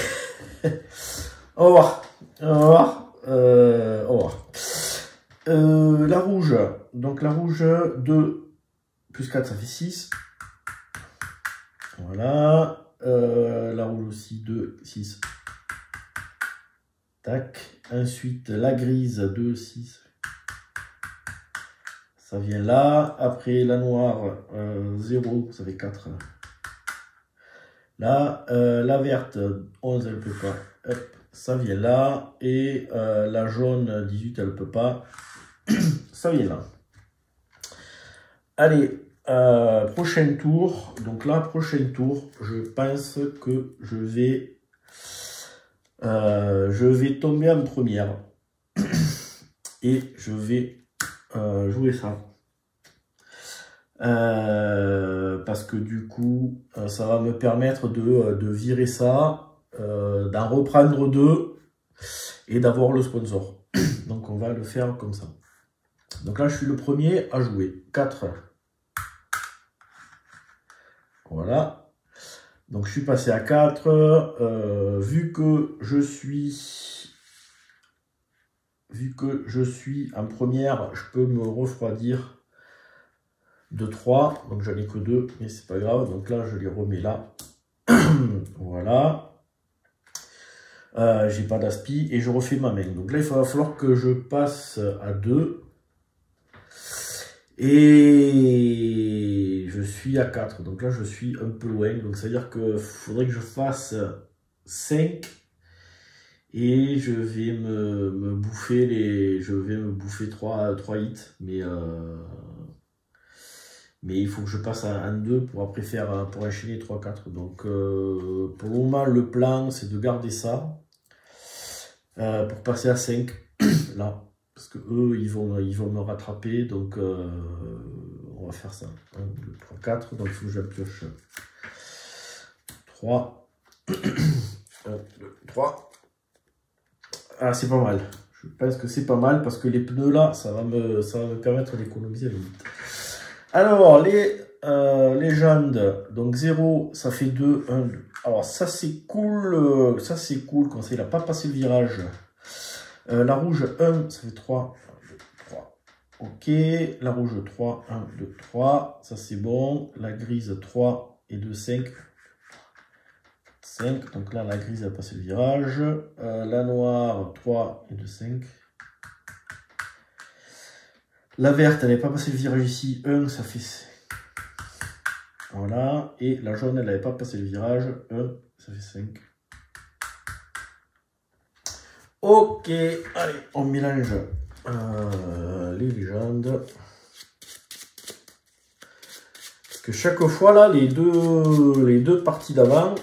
Au revoir. Au revoir. Au revoir. La rouge. Donc, la rouge, 2 plus 4, ça fait 6. Voilà. La rouge aussi, 2, 6. Tac. Ensuite, la grise, 2, 6. Ça vient là. Après, la noire, 0, ça fait 4. Là, la verte, 11, elle ne peut pas. Hop, ça vient là. Et la jaune, 18, elle ne peut pas. Ça vient là. Allez, prochain tour. Donc là, prochain tour, je pense que je vais tomber en première. Et je vais jouer ça. Parce que du coup, ça va me permettre de virer ça, d'en reprendre 2 et d'avoir le sponsor. Donc on va le faire comme ça. Donc là, je suis le premier à jouer. 4. Voilà. Donc je suis passé à 4. Vu que je suis en première, je peux me refroidir de 3. Donc j'en ai que 2, mais c'est pas grave. Donc là, je les remets là. Voilà. J'ai pas d'aspi et je refais ma main. Donc là, il va falloir que je passe à 2. Et je suis à 4. Donc là, je suis un peu loin. Donc ça veut dire qu'il faudrait que je fasse 5. Et je vais me bouffer je vais me bouffer 3 hits. Mais il faut que je passe à 2 pour après pour enchaîner 3-4. Donc pour le moment, le plan, c'est de garder ça. Pour passer à 5. Là. Parce que eux, ils vont me rattraper. Donc on va faire ça. 1, 2, 3, 4. Donc il faut que je pioche 3. 1, 2, 3. Ah, c'est pas mal. Je pense que c'est pas mal parce que les pneus là, ça va me permettre d'économiser le vite. Alors, les légendes. Donc 0, ça fait 2, 1, 2. Alors ça c'est cool. Ça c'est cool quand il n'a pas passé le virage. La rouge 1, ça fait 3. 1, 2, 3. Ok. La rouge 3, 1, 2, 3. Ça c'est bon. La grise 3 et 2, 5. 5. Donc là, la grise a passé le virage. La noire 3 et 2, 5. La verte, elle n'avait pas passé le virage ici. 1, ça fait 5. Voilà. Et la jaune, elle n'avait pas passé le virage. 1, ça fait 5. Ok, allez, on mélange les légendes. Parce que chaque fois, là, les deux parties d'avant,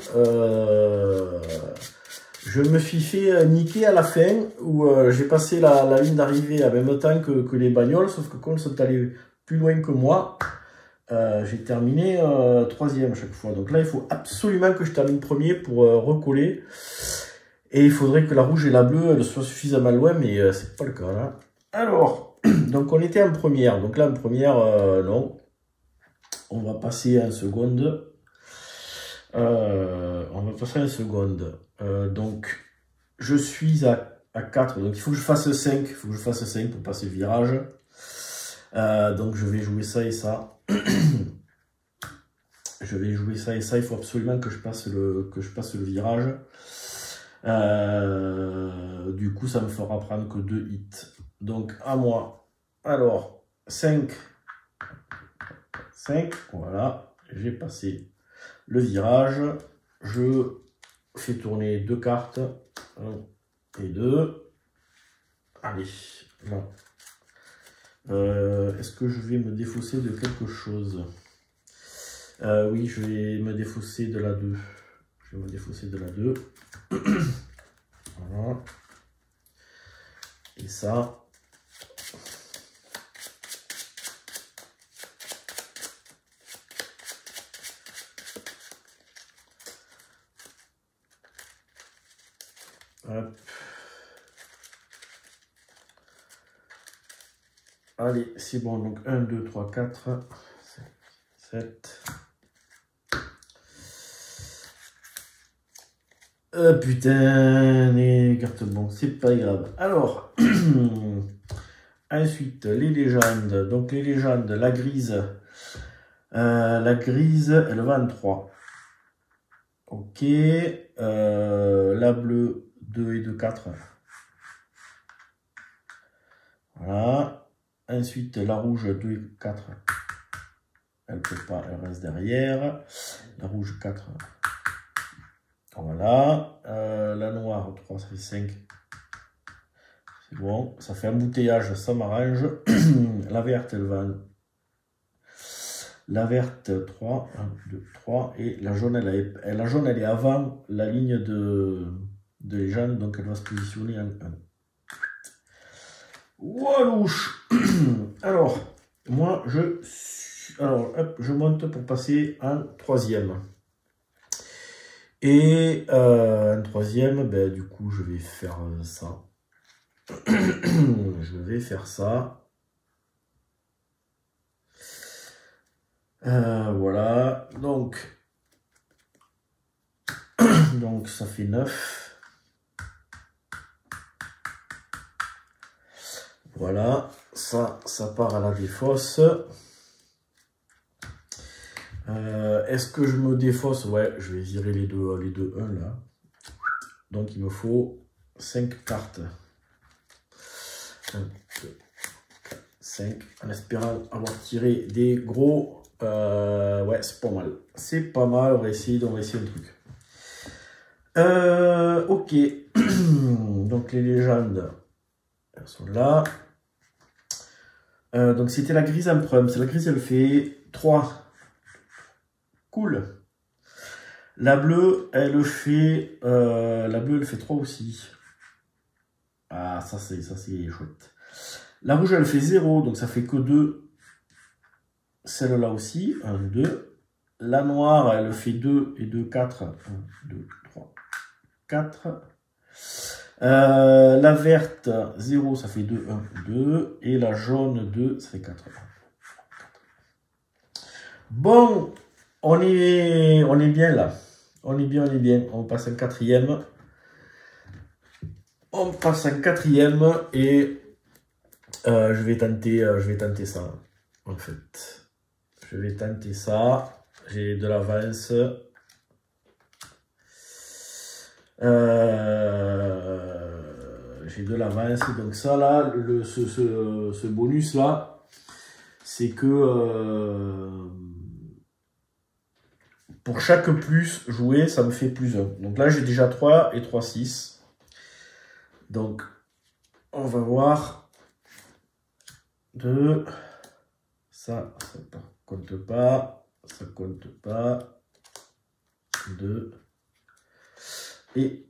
je me suis fait niquer à la fin, où j'ai passé la ligne d'arrivée en même temps que les bagnoles, sauf que comme ils sont allés plus loin que moi, j'ai terminé 3e chaque fois. Donc là, il faut absolument que je termine premier pour recoller. Et il faudrait que la rouge et la bleue elles soient suffisamment loin, mais c'est pas le cas là. Alors, donc on était en première. Donc là, en première, non. On va passer en seconde. Donc, je suis à 4. Donc, il faut que je fasse 5. Il faut que je fasse 5 pour passer le virage. Donc, je vais jouer ça et ça. Je vais jouer ça et ça. Il faut absolument que je passe le virage. Du coup, ça me fera prendre que 2 hits. Donc, à moi. Alors, 5. 5. Voilà. J'ai passé le virage. Je fais tourner 2 cartes. 1 et 2. Allez. Là. Est-ce que je vais me défausser de quelque chose? Oui, je vais me défausser de la 2. Je vais me défausser de la 2. Voilà. Et ça. Hop. Allez, c'est bon. Donc 1, 2, 3, 4, 5, 7. Putain, les cartes bon, c'est pas grave. Alors, ensuite, les légendes. Donc les légendes, la grise, elle va en 3. Ok. La bleue, 2 et 2, 4. Voilà. Ensuite, la rouge 2 et 4. Elle ne peut pas, elle reste derrière. La rouge 4. Voilà. La noire 3, ça fait 5. C'est bon. Ça fait embouteillage, ça m'arrange. La verte, elle va... La verte 3, 1, 2, 3. Et la jaune, elle est avant la ligne de légende, donc elle va se positionner en 1. Walouche. Alors, moi, alors, hop, je monte pour passer en 3e. Et en 3e, ben, du coup, je vais faire ça. Je vais faire ça. Voilà. Donc, ça fait 9. Voilà. Ça part à la défausse. Est-ce que je me défausse? Ouais, je vais virer les deux 1 là. Donc il me faut 5 cartes. 1, 2, 4, 5. En espérant avoir tiré des gros. Ouais, c'est pas mal. C'est pas mal. On va essayer un truc. Ok. Donc les légendes, elles sont là. Donc c'était la grise en prime. C'est la grise, elle fait 3. Cool. La bleue, elle fait 3 aussi. Ah, ça c'est chouette. La rouge, elle fait 0, donc ça fait que 2. Celle-là aussi, 1, 2. La noire, elle fait 2 et 2, 4. 1, 2, 3, 4. La verte, 0, ça fait 2, 1, 2. Et la jaune, 2, ça fait 4. Bon, on est bien là. On est bien. On passe en 4e. On passe en 4e et je vais tenter ça. En fait, je vais tenter ça. J'ai de l'avance. J'ai de l'avance. Donc ça là, ce bonus là, c'est que pour chaque plus joué, ça me fait plus 1. Donc là, j'ai déjà 3 et 3, 6. Donc, on va voir. 2. Ça compte pas. Ça compte pas. 2. Et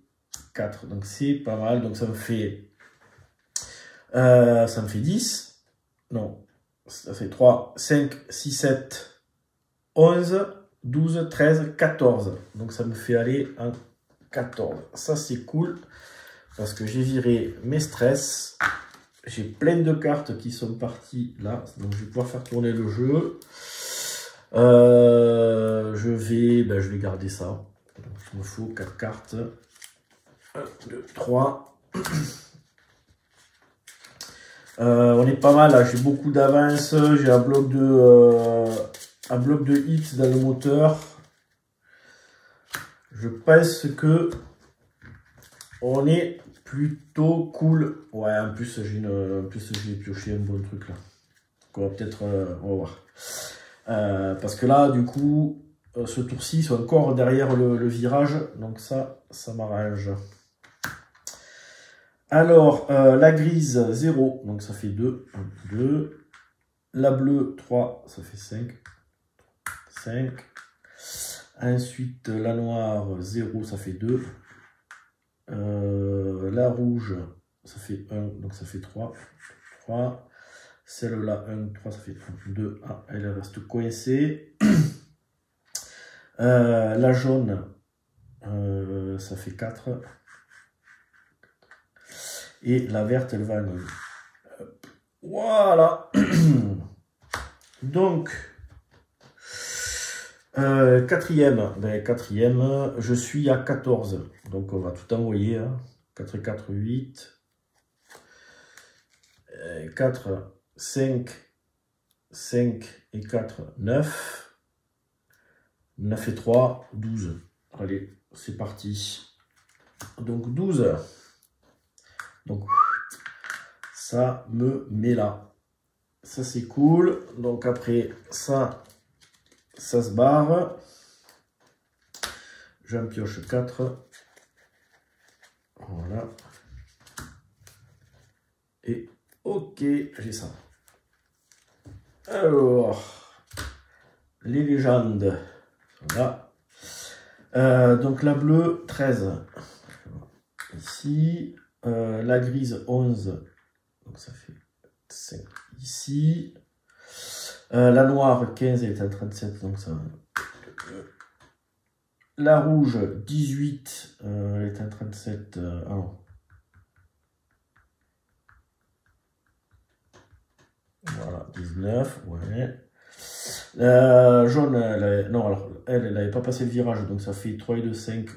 4. Donc, c'est pas mal. Donc, ça me fait 10. Non. Ça fait 3, 5, 6, 7, 11. 12, 13, 14. Donc ça me fait aller en 14. Ça c'est cool. Parce que j'ai viré mes stress. J'ai plein de cartes qui sont parties là. Donc je vais pouvoir faire tourner le jeu. Je vais garder ça. Donc, il me faut 4 cartes. 1, 2, 3. On est pas mal là. J'ai beaucoup d'avance. J'ai un bloc de hits dans le moteur. Je pense que on est plutôt cool. Ouais, en plus j'ai pioché un bon truc là. On va peut-être, on va voir. Parce que là, du coup, ce tour-ci, ils sont encore derrière le virage. Donc ça m'arrange. Alors, la grise, 0. Donc ça fait 2. 1, 2. La bleue, 3. Ça fait 5. 5. Ensuite, la noire, 0, ça fait 2. La rouge, ça fait 1, donc ça fait 3. 3. Celle-là, 1, 3, ça fait 2. Ah, elle reste coincée. La jaune, ça fait 4. Et la verte, elle va à 9. Voilà. Donc... quatrième, je suis à 14. Donc on va tout envoyer. Hein. 4 et 4, 8. 4, 5. 5 et 4, 9. 9 et 3, 12. Allez, c'est parti. Donc 12. Donc ça me met là. Ça, c'est cool. Donc, après, ça se barre. J'en pioche 4. Voilà. Et ok, j'ai ça. Alors, les légendes. Voilà. Donc, la bleue, 13. Ici. La grise, 11. Donc, ça fait 5 ici. La noire, 15, elle est à 37. Donc, ça... La rouge, 18, elle est à 37. Voilà, 19, ouais. Jaune, non, alors, elle n'avait pas passé le virage, donc ça fait 3 et 2, 5.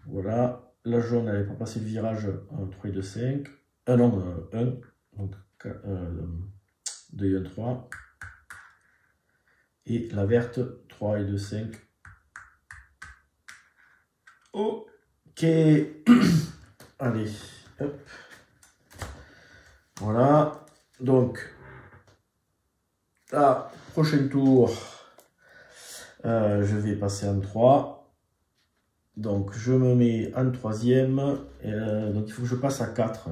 Voilà. La jaune, elle n'avait pas passé le virage, 3 et 2, 5. Non, 1. Donc, 2 et 1, 3. Et la verte, 3 et 2, 5. Ok. Allez, hop. Voilà. Donc, là, prochain tour, je vais passer en 3. Donc, je me mets en 3e. Donc, il faut que je passe à 4.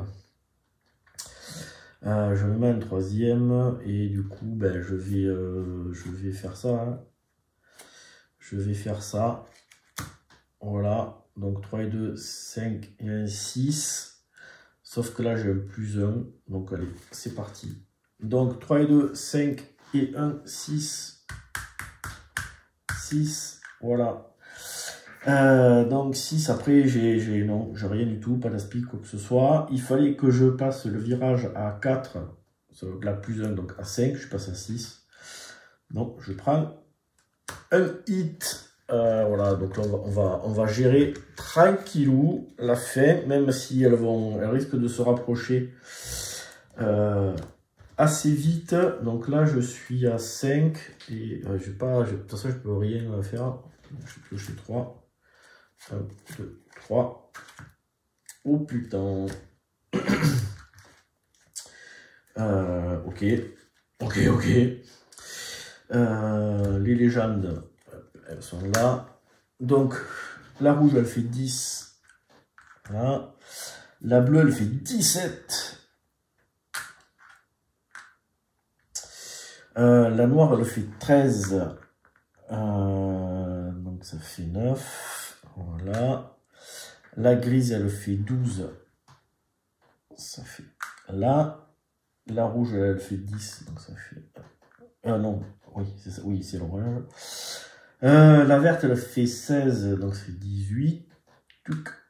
Je me mets en 3e. Et du coup, ben, je vais faire ça. Hein. Je vais faire ça. Voilà. Donc, 3 et 2, 5 et 1, 6. Sauf que là, j'ai un plus 1. Donc, allez, c'est parti. Donc, 3 et 2, 5 et 1, 6. 6. Voilà. Donc 6, après, j'ai rien du tout, pas d'aspi, quoi que ce soit. Il fallait que je passe le virage à 4. Là, plus 1, donc à 5. Je passe à 6. Donc, je prends un hit. Voilà, donc là, on va gérer tranquillou la fin, même si elles risquent de se rapprocher assez vite. Donc là, je suis à 5 et de toute façon, je peux rien faire. Je vais piocher 3. 1, 2, 3. Oh putain. Ok. Les légendes, elles sont là. Donc, la rouge, elle fait 10. Voilà. La bleue, elle fait 17. La noire, elle fait 13. Donc, ça fait 9. Voilà. La grise, elle fait 12. Ça fait là. La rouge, elle fait 10. Donc, ça fait... non. Oui, c'est ça. Oui, c'est l'orange. La verte, elle fait 16. Donc, ça fait 18.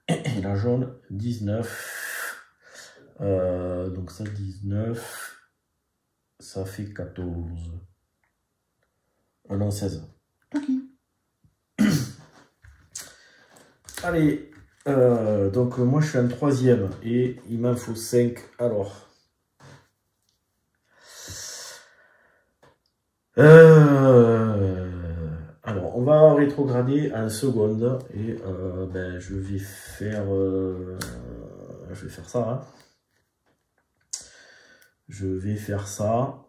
Et la jaune, 19. Donc, ça, 19. Ça fait 14. Non, 16. Allez, donc moi je suis en 3e et il m'en faut 5. Alors, on va rétrograder en seconde et ben, je vais faire ça. Hein. Je vais faire ça.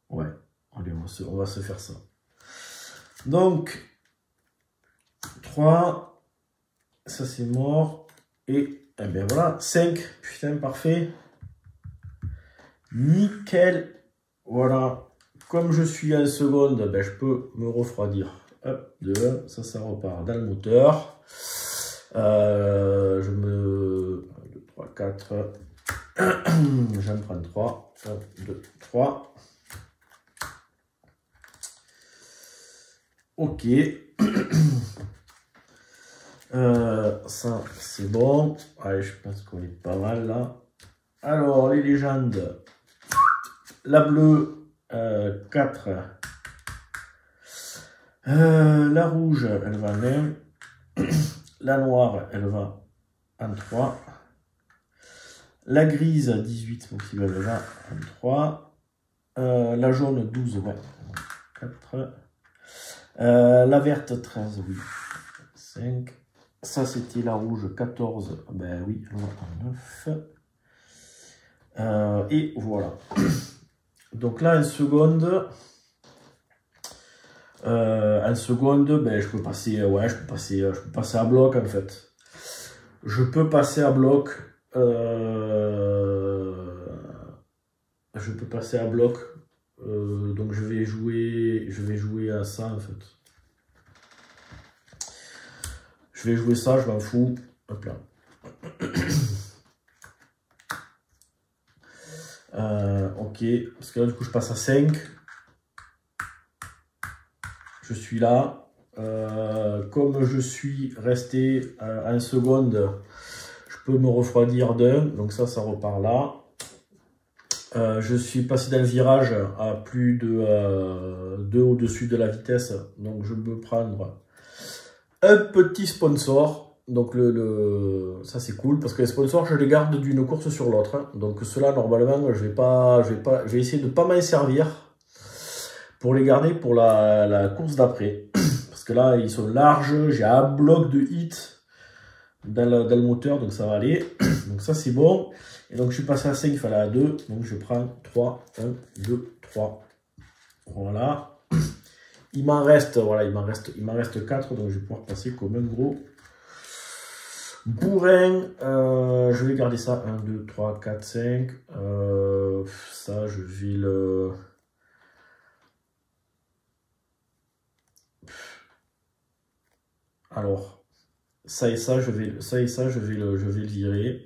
Ouais, allez, on va se faire ça. Donc, 3, ça c'est mort. Et bien voilà, 5, putain, parfait. Nickel. Voilà. Comme je suis en seconde, ben, je peux me refroidir. Hop, 2, ça repart dans le moteur. Je me... 1, 2, 3, 4. J'en prends 3. 1, 2, 3. Ok. Ça, c'est bon. Allez, je pense qu'on est pas mal là. Alors, les légendes. La bleue, 4. La rouge, elle va en 1. La noire, elle va en 3. La grise, 18, donc elle va en 3. La jaune, 12, ouais. 4. La verte, 13, oui. 5. Ça, c'était la rouge 14. Ben oui, on va en 9. Et voilà. Donc là, en seconde, ben, je peux passer, ouais, je peux passer à bloc en fait. Je peux passer à bloc. Je peux passer à bloc. Donc je vais jouer à ça en fait. Je vais jouer ça, je m'en fous. Hop là. Ok, parce que là du coup je passe à 5. Je suis là. Comme je suis resté en seconde, je peux me refroidir d'un. Donc ça repart là. Je suis passé dans le virage à plus de 2 au-dessus de la vitesse. Donc je peux prendre un petit sponsor. Donc ça c'est cool parce que les sponsors je les garde d'une course sur l'autre. Hein. Donc ceux-là normalement je vais essayer de pas m'en servir pour les garder pour la course d'après. Parce que là ils sont larges, j'ai un bloc de hit dans le moteur donc ça va aller. Donc ça c'est bon. Et donc je suis passé à 5, il fallait à 2. Donc je prends 3, 1, 2, 3. Voilà. Il m'en reste 4, donc je vais pouvoir passer comme un gros bourrin. Je vais garder ça. 1, 2, 3, 4, 5. Ça, je vais le... Alors, ça et ça, je vais le virer.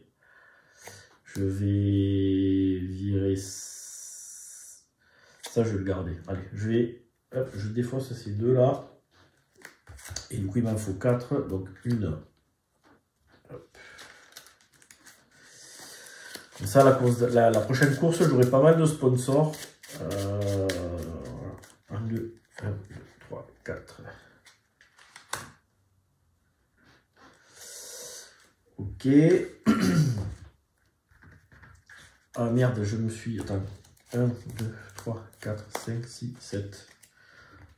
Je vais virer ça, je vais le garder. Allez, hop, je défausse ces deux là. Et du coup, il m'en faut 4. Donc, une. Hop. Comme ça, la prochaine course, j'aurai pas mal de sponsors. 1, 2, 3, 4. Ok. Ah merde, je me suis... Attends. 1, 2, 3, 4, 5, 6, 7.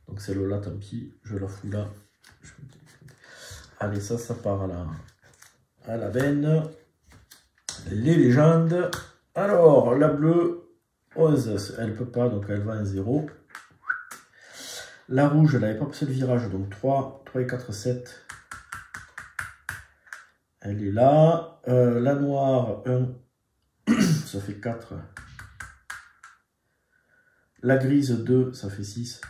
Donc celle-là, tant pis, je la fous là. Allez, ça part à la veine. Les légendes. Alors, la bleue, 11, elle peut pas, donc elle va en 0. La rouge, elle n'avait pas passé le virage, donc 3 et 4, 7. Elle est là. La noire, 1, ça fait 4. La grise, 2, ça fait 6.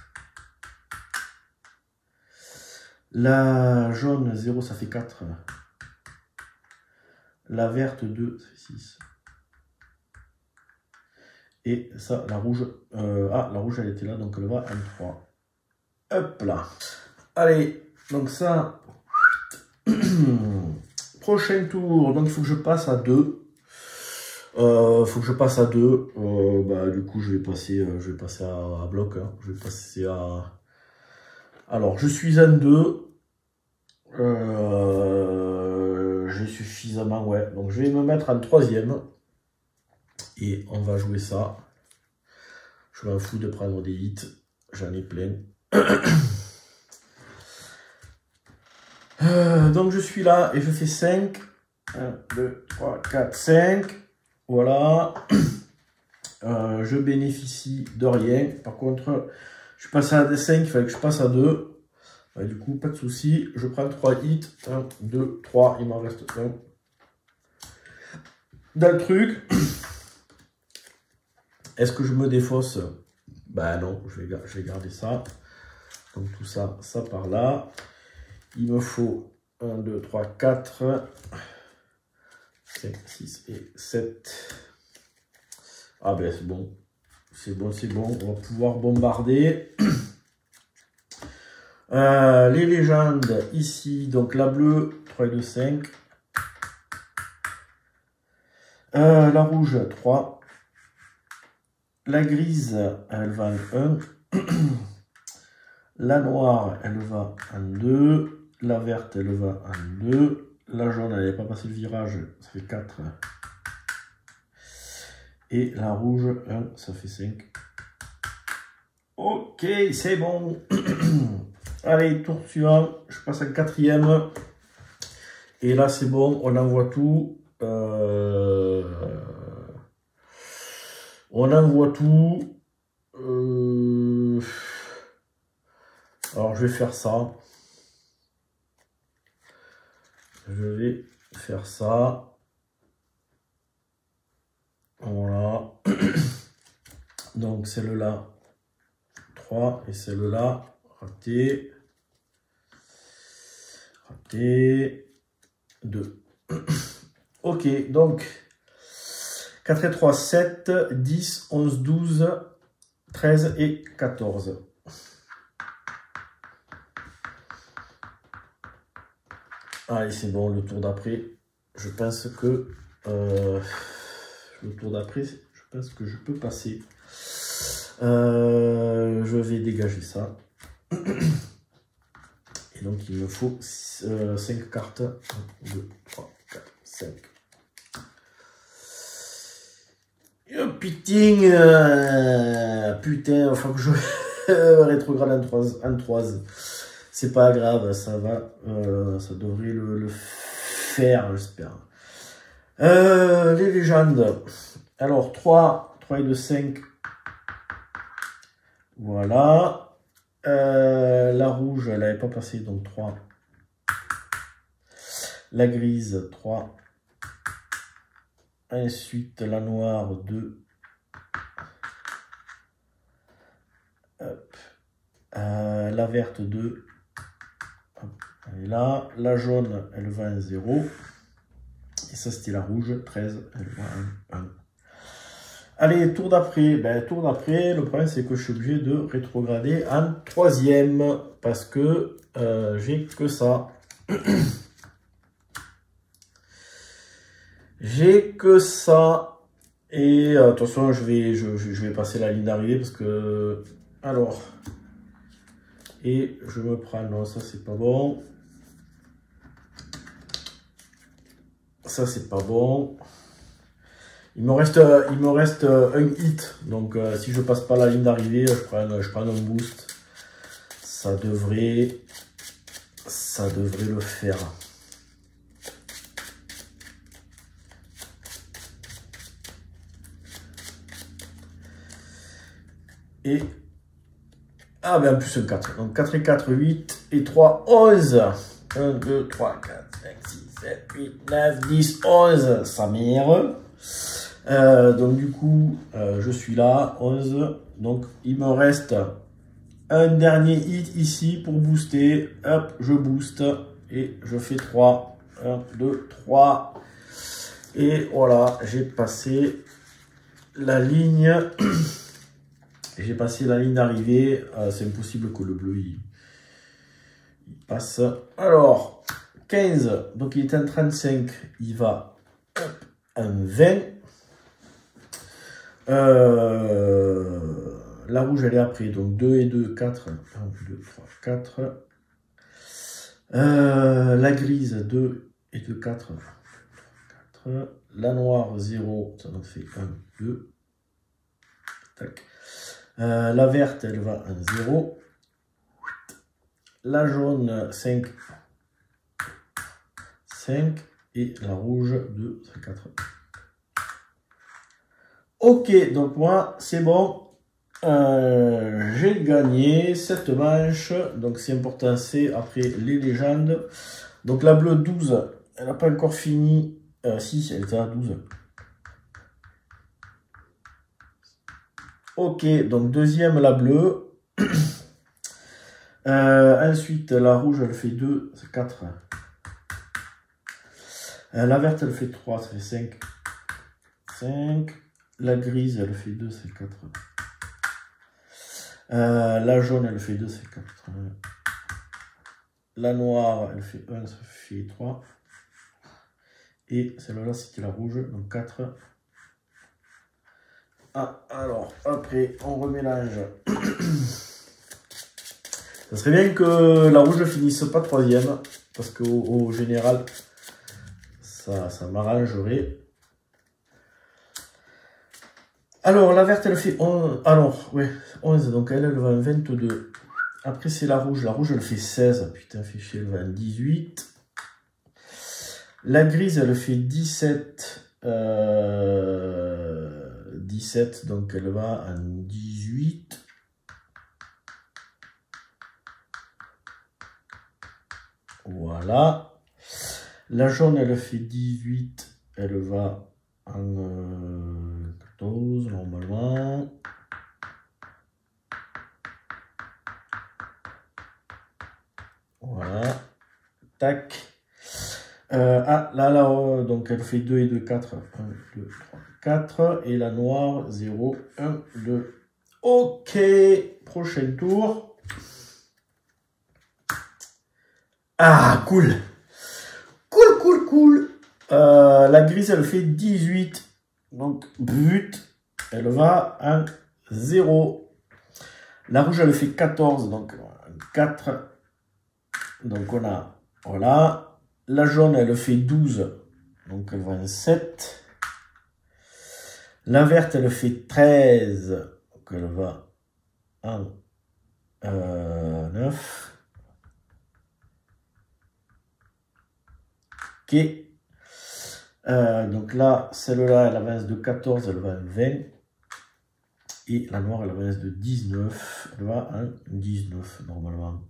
La jaune, 0, ça fait 4. La verte, 2, ça fait 6. Et ça, la rouge, la rouge, elle était là, donc elle va en 3. Hop là. Allez, donc ça... Prochain tour, donc il faut que je passe à 2. Bah, du coup, je vais passer à bloc. Hein. Je vais passer à... Alors, je suis en 2. J'ai suffisamment, ouais. Donc, je vais me mettre en 3e. Et on va jouer ça. Je m'en fous de prendre des hits. J'en ai plein. Donc, je suis là et je fais 5. 1, 2, 3, 4, 5. Voilà. Je bénéficie de rien. Par contre, je suis passé à 5, il fallait que je passe à 2. Du coup, pas de souci. Je prends 3 hits. 1, 2, 3. Il m'en reste 1. Dans le truc. Est-ce que je me défausse? Ben non, je vais garder ça. Donc tout ça, ça part là. Il me faut 1, 2, 3, 4, 5, 6 et 7. Ah ben c'est bon. C'est bon, c'est bon. On va pouvoir bombarder. Les légendes ici. Donc la bleue, 3 et 2, 5. La rouge, 3. La grise, elle va en 1. La noire, elle va en 2. La verte, elle va en 2. La jaune, elle n'avait pas passé le virage, ça fait 4. Et la rouge, 1, ça fait 5. Ok, c'est bon. Allez, tour suivant. Je passe en 4e. Et là, c'est bon, on envoie tout. On envoie tout. Alors, je vais faire ça. Je vais faire ça. Voilà. Donc, celle-là, 3. Et celle-là, raté. Raté. 2. Ok, donc 4 et 3, 7, 10, 11, 12, 13 et 14. Allez, c'est bon, le tour d'après, je pense que le tour d'après, je pense que je peux passer. Je vais dégager ça. Et donc, il me faut 5 cartes. 1, 2, 3, 4, 5. Oh, putain, putain, il faut que je rétrograde en 3. C'est pas grave, ça va. Ça devrait le faire, j'espère. Les légendes. Alors, 3 et 2, 5. Voilà. La rouge, elle n'avait pas passé, donc 3. La grise, 3. Ensuite, la noire, 2. Hop. La verte, 2. Hop. Elle est là. La jaune, elle va à 0. Et ça, c'était la rouge, 13. Elle va à 1. Allez, tour d'après. Ben, tour d'après, le problème, c'est que je suis obligé de rétrograder en 3e. Parce que j'ai que ça. J'ai que ça. Et de toute façon, je vais passer la ligne d'arrivée parce que... Alors. Et je me prends... Non, ça, c'est pas bon. Ça, c'est pas bon. Il me reste un hit. Donc, si je passe pas la ligne d'arrivée, je prends un boost. Ça devrait le faire. Et... Ah, ben en plus un 4. Donc 4 et 4, 8 et 3, 11. 1, 2, 3, 4, 5, 6, 7, 8, 9, 10, 11. Sa mère. Donc du coup, je suis là, 11. Donc il me reste un dernier hit ici pour booster. Hop, je booste. Et je fais 3. 1, 2, 3. Et voilà, j'ai passé la ligne... J'ai passé la ligne d'arrivée. C'est impossible que le bleu il passe. Alors, 15. Donc, il est en 35. Il va en 20. La rouge, elle est après. Donc, 2 et 2, 4. 1, 2, 3, 4. La grise, 2 et 2, 4. 4. La noire, 0. Ça nous fait 1, 2. Tac. La verte, elle va à 0. La jaune, 5. 5. Et la rouge, 2, 4. Ok, donc moi, c'est bon. J'ai gagné cette manche. Donc c'est important, c'est après les légendes. Donc la bleue, 12. Elle n'a pas encore fini. Si, elle était à 12. Ok, donc deuxième la bleue. Ensuite la rouge elle fait 2, c'est 4. La verte elle fait 3, c'est 5. 5. La grise elle fait 2, c'est 4. La jaune elle fait 2, c'est 4. La noire elle fait 1, ça fait 3. Et celle-là c'était la rouge, donc 4. Ah, alors, après, on remélange. Ça serait bien que la rouge ne finisse pas 3e, parce qu'au général, ça m'arrangerait. Alors, la verte, elle fait 11. Alors, ouais, 11, donc elle va en 22. Après, c'est la rouge. La rouge, elle fait 16. Putain, fait chier, elle va en 18. La grise, elle fait 17. 17, donc elle va en 18. Voilà. La jaune, elle fait 18. Elle va en 14, normalement. Voilà. Tac. Là, donc elle fait 2 et 2, 4. 1, 2, 3, 4. Et la noire, 0, 1, 2. Ok. Prochain tour. Ah, cool. Cool. La grise, elle fait 18. Donc, but, elle va en 0. La rouge, elle fait 14. Donc, 4. Donc, on a, voilà. La jaune, elle fait 12. Donc, elle va en 7. La verte, elle fait 13. Donc, elle va en 9. Ok. Donc là, celle-là, elle avance de 14, elle va en 20. Et la noire, elle avance de 19. Elle va en 19, normalement.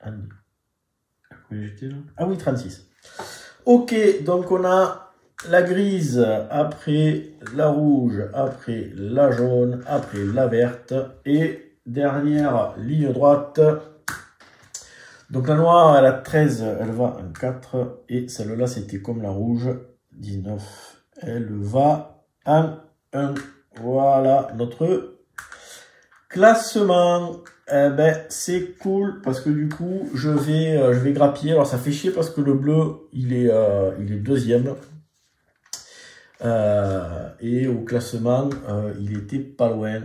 Ah oui, 36. Ok, donc on a la grise, après la rouge, après la jaune, après la verte. Et dernière ligne droite. Donc la noire, elle a 13, elle va en 4. Et celle-là, c'était comme la rouge, 19. Elle va en 1. Voilà notre classement. Eh ben, c'est cool parce que du coup, je vais grappiller. Alors, ça fait chier parce que le bleu, il est deuxième. Et au classement, il était pas loin.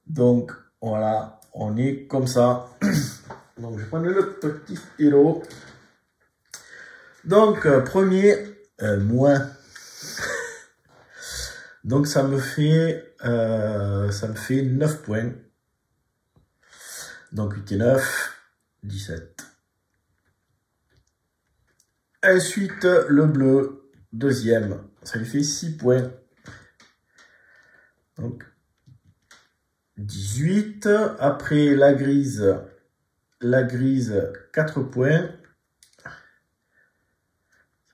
Donc, voilà, on est comme ça. Donc, je vais prendre le petit stylo. Donc, premier, moi. Donc, ça me fait 9 points. Donc, 8 et 9, 17. Ensuite, le bleu, deuxième, ça lui fait 6 points. Donc, 18. Après, la grise, 4 points. Ça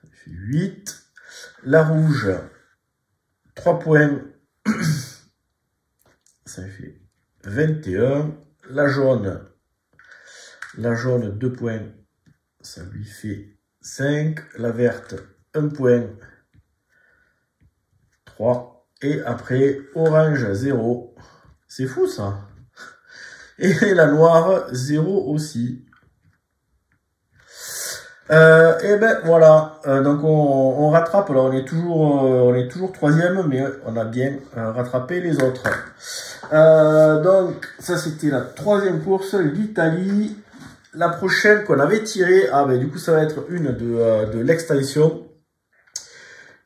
lui fait 8. La rouge, 3 points. Ça lui fait 21. La jaune, 2 points. Ça lui fait 5. La verte, 1 point. 3. Et après, orange, 0. C'est fou, ça. Et la noire, 0 aussi. Et ben voilà. Donc on rattrape. Alors on est toujours troisième, mais on a bien rattrapé les autres. Donc ça c'était la troisième course, l'Italie. La prochaine qu'on avait tirée, ben du coup ça va être une de l'extension,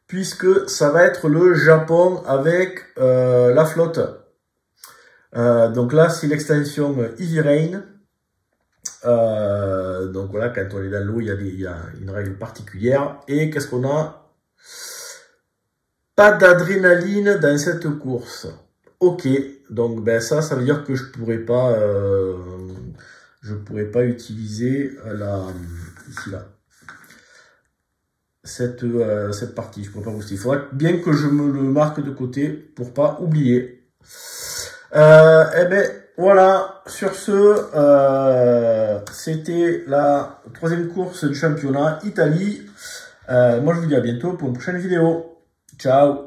puisque ça va être le Japon avec la flotte. Donc là c'est l'extension Heavy Rain. Donc voilà, quand on est dans l'eau, il y a une règle particulière. Et qu'est-ce qu'on a? Pas d'adrénaline dans cette course. Ok, donc ben ça veut dire que je pourrais pas utiliser ici là cette partie. Je pourrais pas booster. Il faudrait bien que je me le marque de côté pour pas oublier. Eh ben voilà, sur ce, c'était la troisième course du championnat Italie. Moi je vous dis à bientôt pour une prochaine vidéo. Ciao.